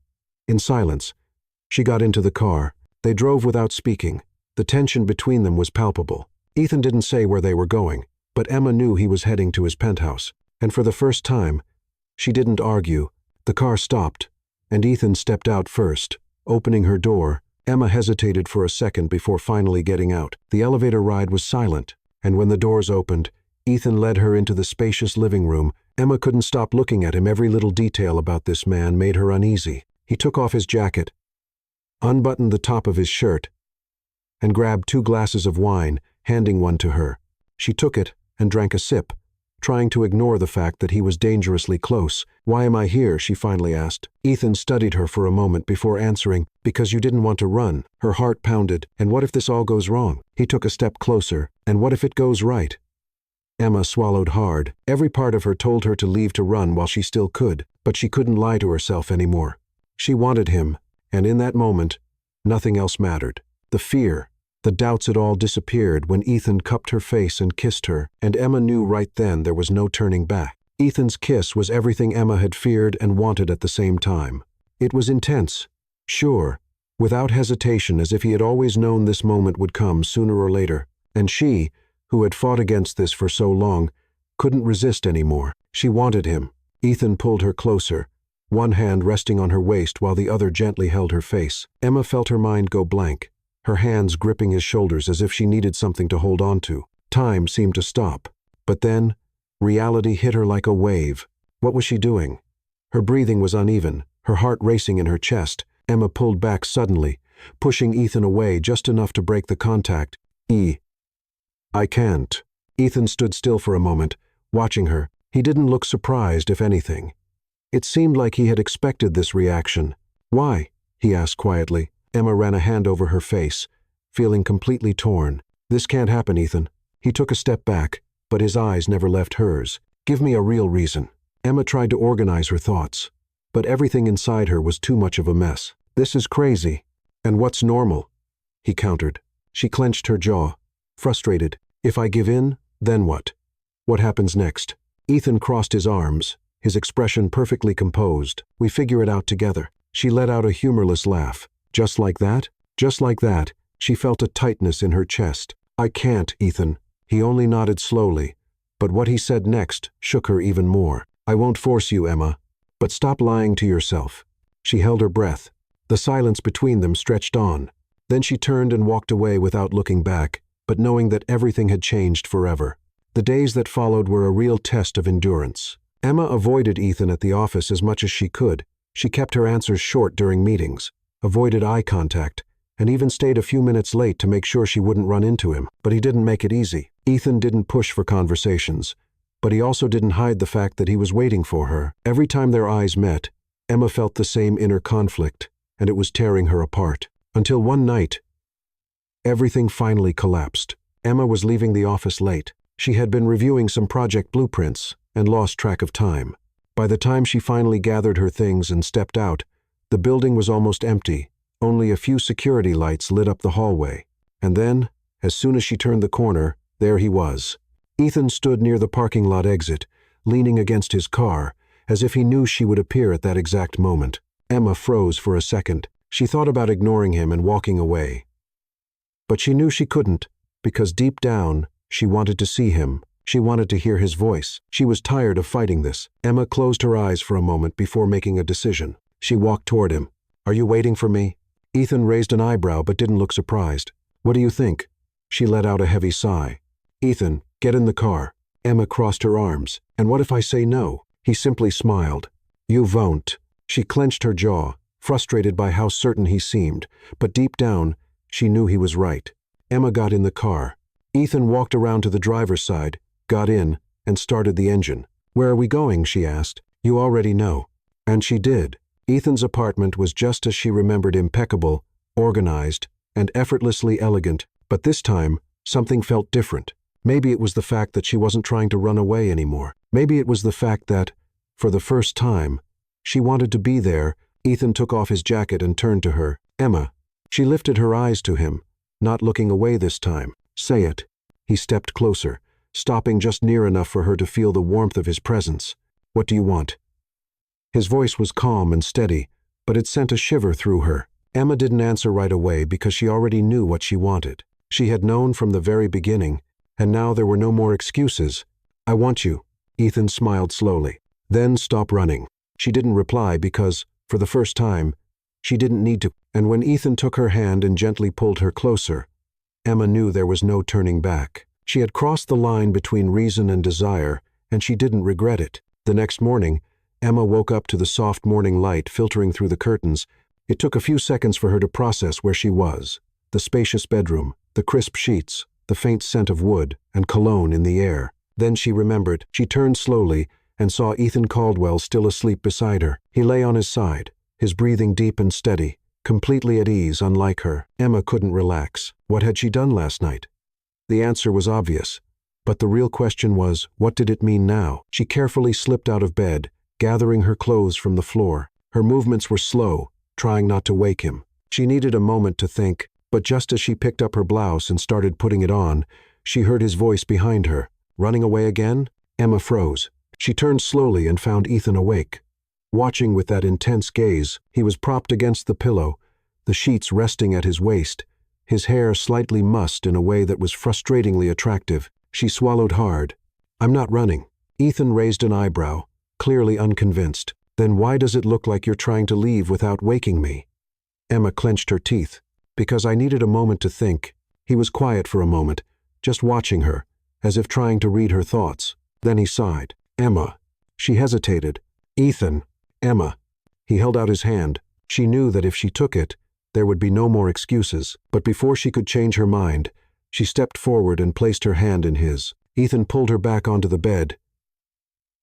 in silence, she got into the car. They drove without speaking. The tension between them was palpable. Ethan didn't say where they were going, but Emma knew he was heading to his penthouse. And for the first time, she didn't argue. The car stopped, and Ethan stepped out first. Opening her door, Emma hesitated for a second before finally getting out. The elevator ride was silent, and when the doors opened, Ethan led her into the spacious living room. Emma couldn't stop looking at him. Every little detail about this man made her uneasy. He took off his jacket, unbuttoned the top of his shirt, and grabbed 2 glasses of wine, handing one to her. She took it and drank a sip, trying to ignore the fact that he was dangerously close. Why am I here? She finally asked. Ethan studied her for a moment before answering, because you didn't want to run. Her heart pounded. And what if this all goes wrong? He took a step closer. And what if it goes right? Emma swallowed hard. Every part of her told her to leave to run while she still could, but she couldn't lie to herself anymore. She wanted him, and in that moment, nothing else mattered. The fear, the doubts, it all disappeared when Ethan cupped her face and kissed her, and Emma knew right then there was no turning back. Ethan's kiss was everything Emma had feared and wanted at the same time. It was intense, sure, without hesitation, as if he had always known this moment would come sooner or later, and she, who had fought against this for so long, couldn't resist anymore. She wanted him. Ethan pulled her closer, one hand resting on her waist while the other gently held her face. Emma felt her mind go blank, her hands gripping his shoulders as if she needed something to hold on to. Time seemed to stop. But then, reality hit her like a wave. What was she doing? Her breathing was uneven, her heart racing in her chest. Emma pulled back suddenly, pushing Ethan away just enough to break the contact. I can't. Ethan stood still for a moment, watching her. He didn't look surprised, if anything. It seemed like he had expected this reaction. Why? He asked quietly. Emma ran a hand over her face, feeling completely torn. This can't happen, Ethan. He took a step back, but his eyes never left hers. Give me a real reason. Emma tried to organize her thoughts, but everything inside her was too much of a mess. This is crazy. And what's normal? He countered. She clenched her jaw, frustrated. If I give in, then what? What happens next? Ethan crossed his arms, his expression perfectly composed. We figure it out together. She let out a humorless laugh. Just like that? Just like that. She felt a tightness in her chest. I can't, Ethan. He only nodded slowly, but what he said next shook her even more. I won't force you, Emma, but stop lying to yourself. She held her breath. The silence between them stretched on. Then she turned and walked away without looking back, but knowing that everything had changed forever. The days that followed were a real test of endurance. Emma avoided Ethan at the office as much as she could. She kept her answers short during meetings, avoided eye contact, and even stayed a few minutes late to make sure she wouldn't run into him. But he didn't make it easy. Ethan didn't push for conversations, but he also didn't hide the fact that he was waiting for her. Every time their eyes met, Emma felt the same inner conflict, and it was tearing her apart. Until one night, everything finally collapsed. Emma was leaving the office late. She had been reviewing some project blueprints and lost track of time. By the time she finally gathered her things and stepped out, the building was almost empty. Only a few security lights lit up the hallway. And then, as soon as she turned the corner, there he was. Ethan stood near the parking lot exit, leaning against his car, as if he knew she would appear at that exact moment. Emma froze for a second. She thought about ignoring him and walking away. But she knew she couldn't, because deep down, she wanted to see him. She wanted to hear his voice. She was tired of fighting this. Emma closed her eyes for a moment before making a decision. She walked toward him. "Are you waiting for me?" Ethan raised an eyebrow but didn't look surprised. "What do you think?" She let out a heavy sigh. "Ethan, get in the car." Emma crossed her arms. "And what if I say no?" He simply smiled. "You won't." She clenched her jaw, frustrated by how certain he seemed, but deep down, she knew he was right. Emma got in the car. Ethan walked around to the driver's side, got in, and started the engine. "Where are we going?" she asked. "You already know." And she did. Ethan's apartment was just as she remembered, impeccable, organized, and effortlessly elegant, but this time, something felt different. Maybe it was the fact that she wasn't trying to run away anymore. Maybe it was the fact that, for the first time, she wanted to be there. Ethan took off his jacket and turned to her. "Emma." She lifted her eyes to him, not looking away this time. "Say it." He stepped closer, stopping just near enough for her to feel the warmth of his presence. "What do you want?" His voice was calm and steady, but it sent a shiver through her. Emma didn't answer right away because she already knew what she wanted. She had known from the very beginning, and now there were no more excuses. "I want you." Ethan smiled slowly. "Then stop running." She didn't reply because, for the first time, she didn't need to. And when Ethan took her hand and gently pulled her closer, Emma knew there was no turning back. She had crossed the line between reason and desire, and she didn't regret it. The next morning, Emma woke up to the soft morning light filtering through the curtains. It took a few seconds for her to process where she was. The spacious bedroom, the crisp sheets, the faint scent of wood and cologne in the air. Then she remembered. She turned slowly and saw Ethan Caldwell still asleep beside her. He lay on his side, his breathing deep and steady, completely at ease, unlike her. Emma couldn't relax. What had she done last night? The answer was obvious, but the real question was, what did it mean now? She carefully slipped out of bed, gathering her clothes from the floor. Her movements were slow, trying not to wake him. She needed a moment to think, but just as she picked up her blouse and started putting it on, she heard his voice behind her. "Running away again?" Emma froze. She turned slowly and found Ethan awake. Watching with that intense gaze, he was propped against the pillow, the sheets resting at his waist, his hair slightly mussed in a way that was frustratingly attractive. She swallowed hard. "I'm not running." Ethan raised an eyebrow, clearly unconvinced. "Then why does it look like you're trying to leave without waking me?" Emma clenched her teeth. "Because I needed a moment to think." He was quiet for a moment, just watching her, as if trying to read her thoughts. Then he sighed. "Emma." She hesitated. "Ethan." "Emma." He held out his hand. She knew that if she took it, there would be no more excuses. But before she could change her mind, she stepped forward and placed her hand in his. Ethan pulled her back onto the bed.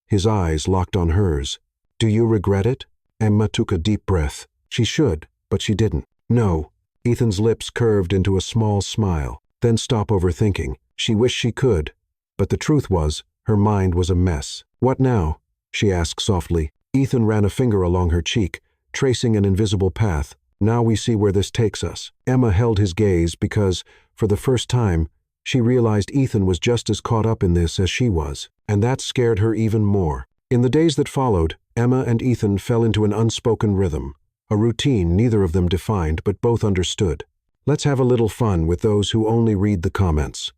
His eyes locked on hers. "Do you regret it?" Emma took a deep breath. She should, but she didn't. "No." Ethan's lips curved into a small smile. "Then stop overthinking." She wished she could, but the truth was, her mind was a mess. "What now?" she asked softly. Ethan ran a finger along her cheek, tracing an invisible path. "Now we see where this takes us." Emma held his gaze because, for the first time, she realized Ethan was just as caught up in this as she was, and that scared her even more. In the days that followed, Emma and Ethan fell into an unspoken rhythm, a routine neither of them defined but both understood. Let's have a little fun with those who only read the comments.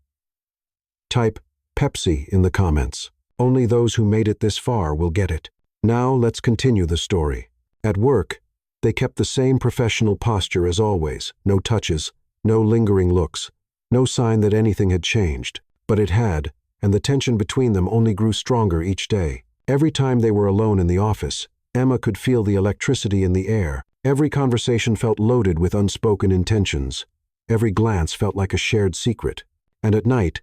Type Pepsi in the comments. Only those who made it this far will get it. Now let's continue the story. At work, they kept the same professional posture as always. No touches, no lingering looks, no sign that anything had changed. But it had, and the tension between them only grew stronger each day. Every time they were alone in the office, Emma could feel the electricity in the air. Every conversation felt loaded with unspoken intentions. Every glance felt like a shared secret. And at night,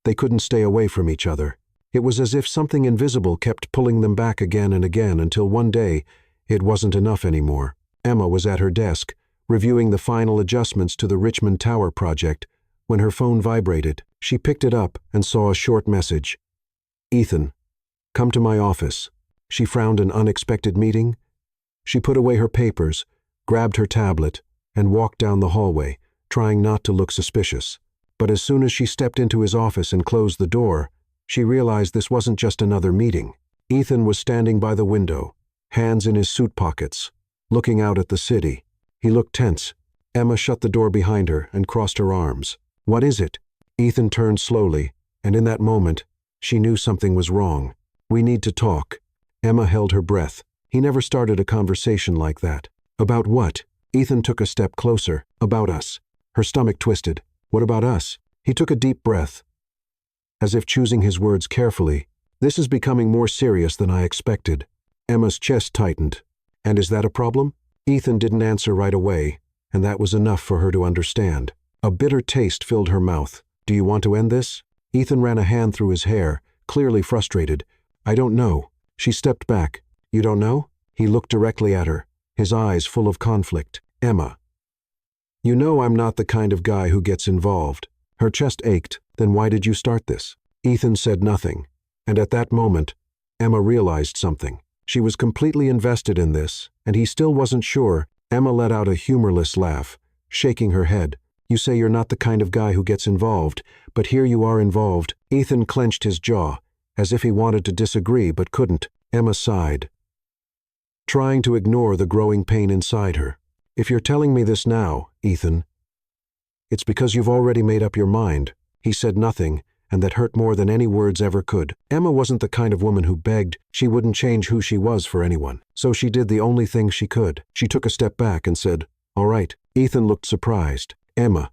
they couldn't stay away from each other. It was as if something invisible kept pulling them back again and again until one day, it wasn't enough anymore. Emma was at her desk, reviewing the final adjustments to the Richmond Tower project, when her phone vibrated. She picked it up and saw a short message. "Ethan, come to my office." She frowned. An unexpected meeting? She put away her papers, grabbed her tablet, and walked down the hallway, trying not to look suspicious. But as soon as she stepped into his office and closed the door, she realized this wasn't just another meeting. Ethan was standing by the window, hands in his suit pockets, looking out at the city. He looked tense. Emma shut the door behind her and crossed her arms. "What is it?" Ethan turned slowly, and in that moment, she knew something was wrong. "We need to talk." Emma held her breath. He never started a conversation like that. "About what?" Ethan took a step closer. "About us." Her stomach twisted. "What about us?" He took a deep breath, as if choosing his words carefully. "This is becoming more serious than I expected." Emma's chest tightened. "And is that a problem?" Ethan didn't answer right away, and that was enough for her to understand. A bitter taste filled her mouth. "Do you want to end this?" Ethan ran a hand through his hair, clearly frustrated. "I don't know." She stepped back. "You don't know?" He looked directly at her, his eyes full of conflict. "Emma, you know I'm not the kind of guy who gets involved." Her chest ached. "Then why did you start this?" Ethan said nothing, and at that moment, Emma realized something. She was completely invested in this, and he still wasn't sure. Emma let out a humorless laugh, shaking her head. "You say you're not the kind of guy who gets involved, but here you are involved." Ethan clenched his jaw, as if he wanted to disagree but couldn't. Emma sighed, trying to ignore the growing pain inside her. "If you're telling me this now, Ethan, it's because you've already made up your mind." He said nothing, and that hurt more than any words ever could. Emma wasn't the kind of woman who begged. She wouldn't change who she was for anyone. So she did the only thing she could. She took a step back and said, "All right." Ethan looked surprised. "Emma,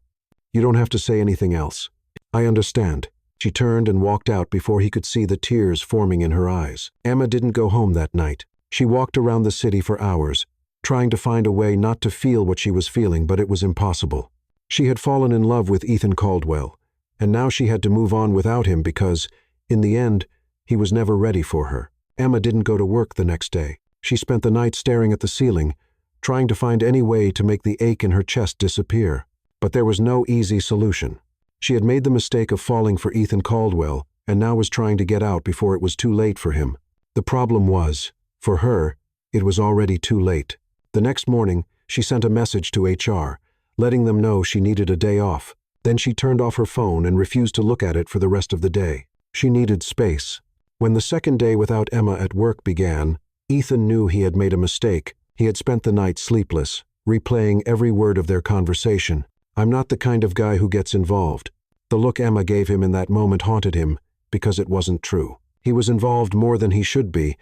you don't have to say anything else. I understand." She turned and walked out before he could see the tears forming in her eyes. Emma didn't go home that night. She walked around the city for hours, trying to find a way not to feel what she was feeling, but it was impossible. She had fallen in love with Ethan Caldwell, and now she had to move on without him because, in the end, he was never ready for her. Emma didn't go to work the next day. She spent the night staring at the ceiling, trying to find any way to make the ache in her chest disappear. But there was no easy solution. She had made the mistake of falling for Ethan Caldwell, and now was trying to get out before it was too late for him. The problem was, for her, it was already too late. The next morning, she sent a message to HR, letting them know she needed a day off. Then she turned off her phone and refused to look at it for the rest of the day. She needed space. When the second day without Emma at work began, Ethan knew he had made a mistake. He had spent the night sleepless, replaying every word of their conversation. "I'm not the kind of guy who gets involved." The look Emma gave him in that moment haunted him, because it wasn't true. He was involved more than he should be,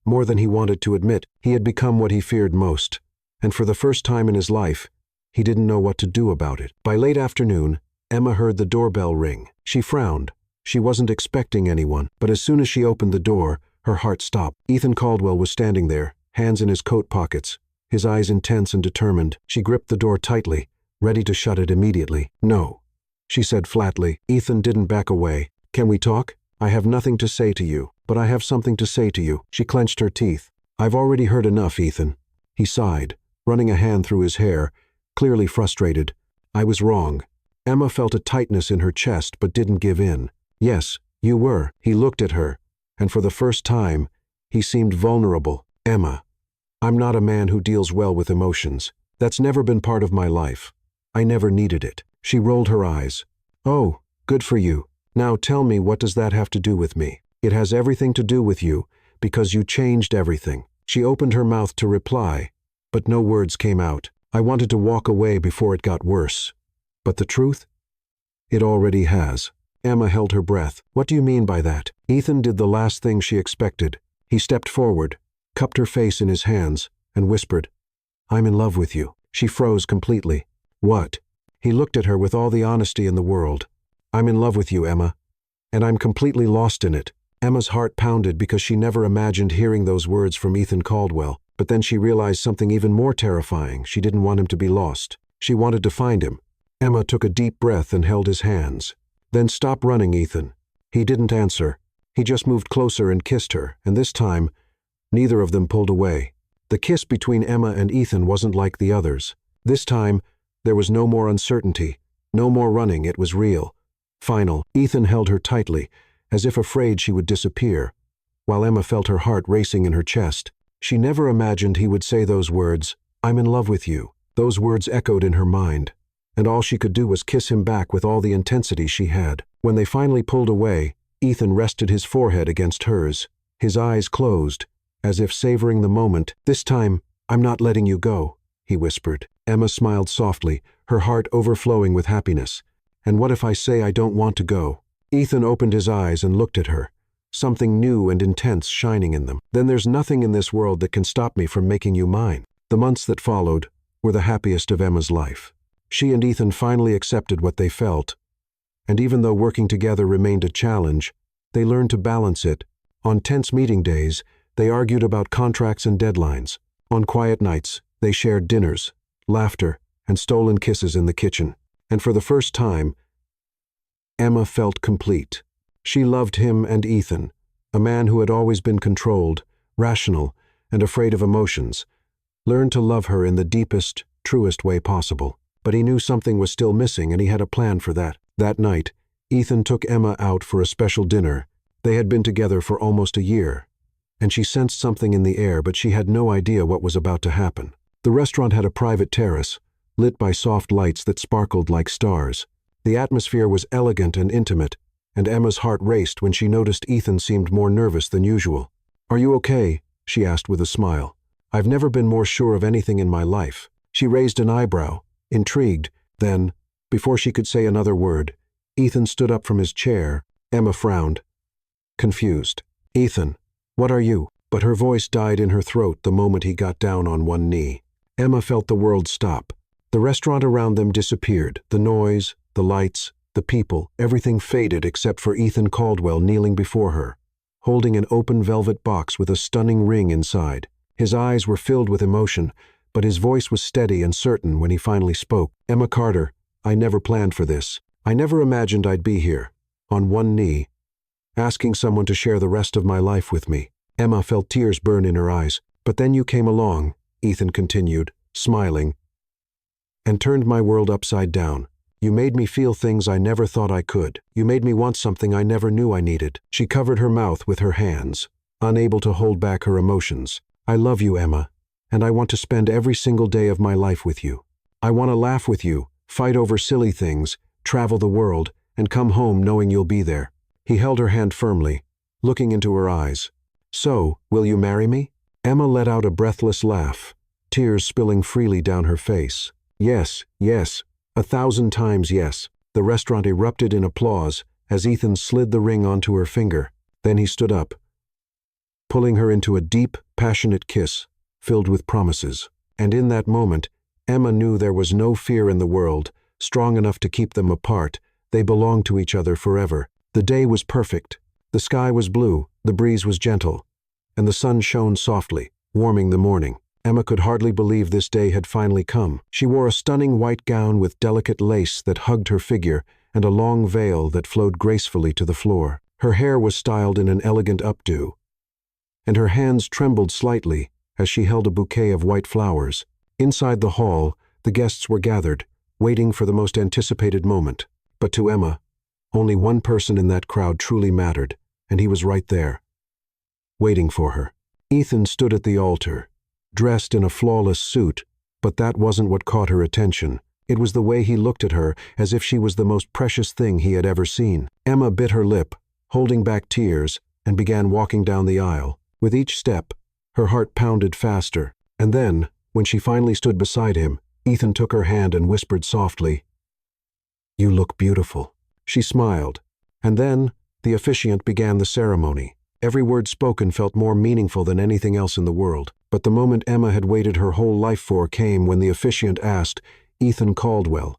more than he wanted to admit. He had become what he feared most, and for the first time in his life, he didn't know what to do about it. By late afternoon, Emma heard the doorbell ring. She frowned. She wasn't expecting anyone, but as soon as she opened the door, her heart stopped. Ethan Caldwell was standing there, hands in his coat pockets, his eyes intense and determined. She gripped the door tightly, ready to shut it immediately. "No," she said flatly. Ethan didn't back away. "Can we talk? I have nothing to say to you, but I have something to say to you." She clenched her teeth. "I've already heard enough, Ethan." He sighed, running a hand through his hair, clearly frustrated. "I was wrong." Emma felt a tightness in her chest but didn't give in. "Yes, you were." He looked at her, and for the first time, he seemed vulnerable. "Emma, I'm not a man who deals well with emotions. That's never been part of my life. I never needed it." She rolled her eyes. "Oh, good for you. Now tell me, what does that have to do with me?" "It has everything to do with you, because you changed everything." She opened her mouth to reply, but no words came out. "I wanted to walk away before it got worse. But the truth? It already has." Emma held her breath. "What do you mean by that?" Ethan did the last thing she expected. He stepped forward, cupped her face in his hands, and whispered, "I'm in love with you." She froze completely. "What?" He looked at her with all the honesty in the world. "I'm in love with you, Emma, and I'm completely lost in it." Emma's heart pounded because she never imagined hearing those words from Ethan Caldwell, but then she realized something even more terrifying. She didn't want him to be lost. She wanted to find him. Emma took a deep breath and held his hands. "Then stop running, Ethan." He didn't answer. He just moved closer and kissed her, and this time, neither of them pulled away. The kiss between Emma and Ethan wasn't like the others. This time, there was no more uncertainty, no more running. It was real, final. Ethan held her tightly, as if afraid she would disappear, while Emma felt her heart racing in her chest. She never imagined he would say those words, "I'm in love with you." Those words echoed in her mind, and all she could do was kiss him back with all the intensity she had. When they finally pulled away, Ethan rested his forehead against hers, His eyes closed, as if savoring the moment. "This time, I'm not letting you go," he whispered. Emma smiled softly, her heart overflowing with happiness. "And what if I say I don't want to go?" Ethan opened his eyes and looked at her, something new and intense shining in them. "Then there's nothing in this world that can stop me from making you mine." The months that followed were the happiest of Emma's life. She and Ethan finally accepted what they felt, and even though working together remained a challenge, they learned to balance it. On tense meeting days, they argued about contracts and deadlines. On quiet nights, they shared dinners, laughter, and stolen kisses in the kitchen. And for the first time, Emma felt complete. She loved him and Ethan, a man who had always been controlled, rational, and afraid of emotions, learned to love her in the deepest, truest way possible. But he knew something was still missing, and he had a plan for that. That night, Ethan took Emma out for a special dinner. They had been together for almost a year, and she sensed something in the air, but she had no idea what was about to happen. The restaurant had a private terrace, lit by soft lights that sparkled like stars. The atmosphere was elegant and intimate, and Emma's heart raced when she noticed Ethan seemed more nervous than usual. "Are you okay?" she asked with a smile. "I've never been more sure of anything in my life." She raised an eyebrow, intrigued. Then, before she could say another word, Ethan stood up from his chair. Emma frowned, confused. "Ethan, what are you?" But her voice died in her throat the moment he got down on one knee. Emma felt the world stop. The restaurant around them disappeared. The noise, the lights, the people, everything faded except for Ethan Caldwell kneeling before her, holding an open velvet box with a stunning ring inside. His eyes were filled with emotion, but his voice was steady and certain when he finally spoke. "Emma Carter, I never planned for this. I never imagined I'd be here, on one knee, asking someone to share the rest of my life with me." Emma felt tears burn in her eyes. "But then you came along," Ethan continued, smiling, "and turned my world upside down. You made me feel things I never thought I could. You made me want something I never knew I needed." She covered her mouth with her hands, unable to hold back her emotions. "I love you, Emma, and I want to spend every single day of my life with you. I want to laugh with you, fight over silly things, travel the world, and come home knowing you'll be there." He held her hand firmly, looking into her eyes. "So, will you marry me?" Emma let out a breathless laugh, tears spilling freely down her face. "Yes, yes, 1,000 times yes." The restaurant erupted in applause as Ethan slid the ring onto her finger. Then he stood up, pulling her into a deep, passionate kiss, filled with promises. And in that moment, Emma knew there was no fear in the world strong enough to keep them apart. They belonged to each other forever. The day was perfect. The sky was blue, the breeze was gentle, and the sun shone softly, warming the morning. Emma could hardly believe this day had finally come. She wore a stunning white gown with delicate lace that hugged her figure and a long veil that flowed gracefully to the floor. Her hair was styled in an elegant updo, and her hands trembled slightly as she held a bouquet of white flowers. Inside the hall, the guests were gathered, waiting for the most anticipated moment. But to Emma, only one person in that crowd truly mattered, and he was right there, waiting for her. Ethan stood at the altar, dressed in a flawless suit, but that wasn't what caught her attention. It was the way he looked at her, as if she was the most precious thing he had ever seen. Emma bit her lip, holding back tears, and began walking down the aisle. With each step, her heart pounded faster. And then, when she finally stood beside him, Ethan took her hand and whispered softly, "You look beautiful." She smiled, and then the officiant began the ceremony. Every word spoken felt more meaningful than anything else in the world. But the moment Emma had waited her whole life for came when the officiant asked, "Ethan Caldwell,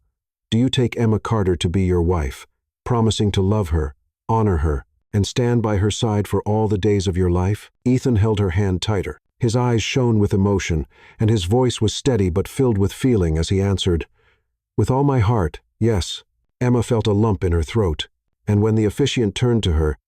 do you take Emma Carter to be your wife, promising to love her, honor her, and stand by her side for all the days of your life?" Ethan held her hand tighter. His eyes shone with emotion, and his voice was steady but filled with feeling as he answered, "With all my heart, yes." Emma felt a lump in her throat, and when the officiant turned to her,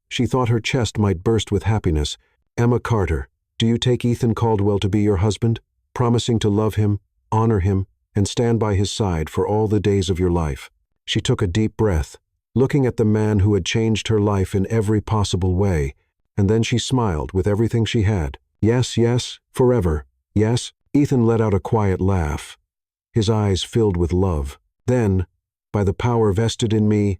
she thought her chest might burst with happiness. "Emma Carter, do you take Ethan Caldwell to be your husband, promising to love him, honor him, and stand by his side for all the days of your life?" She took a deep breath, looking at the man who had changed her life in every possible way, and then she smiled with everything she had. "Yes, yes, forever, yes." Ethan let out a quiet laugh, his eyes filled with love. "Then, by the power vested in me,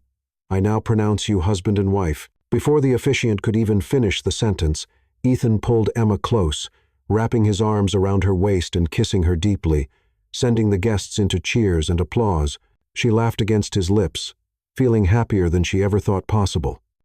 I now pronounce you husband and wife." Before the officiant could even finish the sentence, Ethan pulled Emma close, wrapping his arms around her waist and kissing her deeply, sending the guests into cheers and applause. She laughed against his lips, feeling happier than she ever thought possible.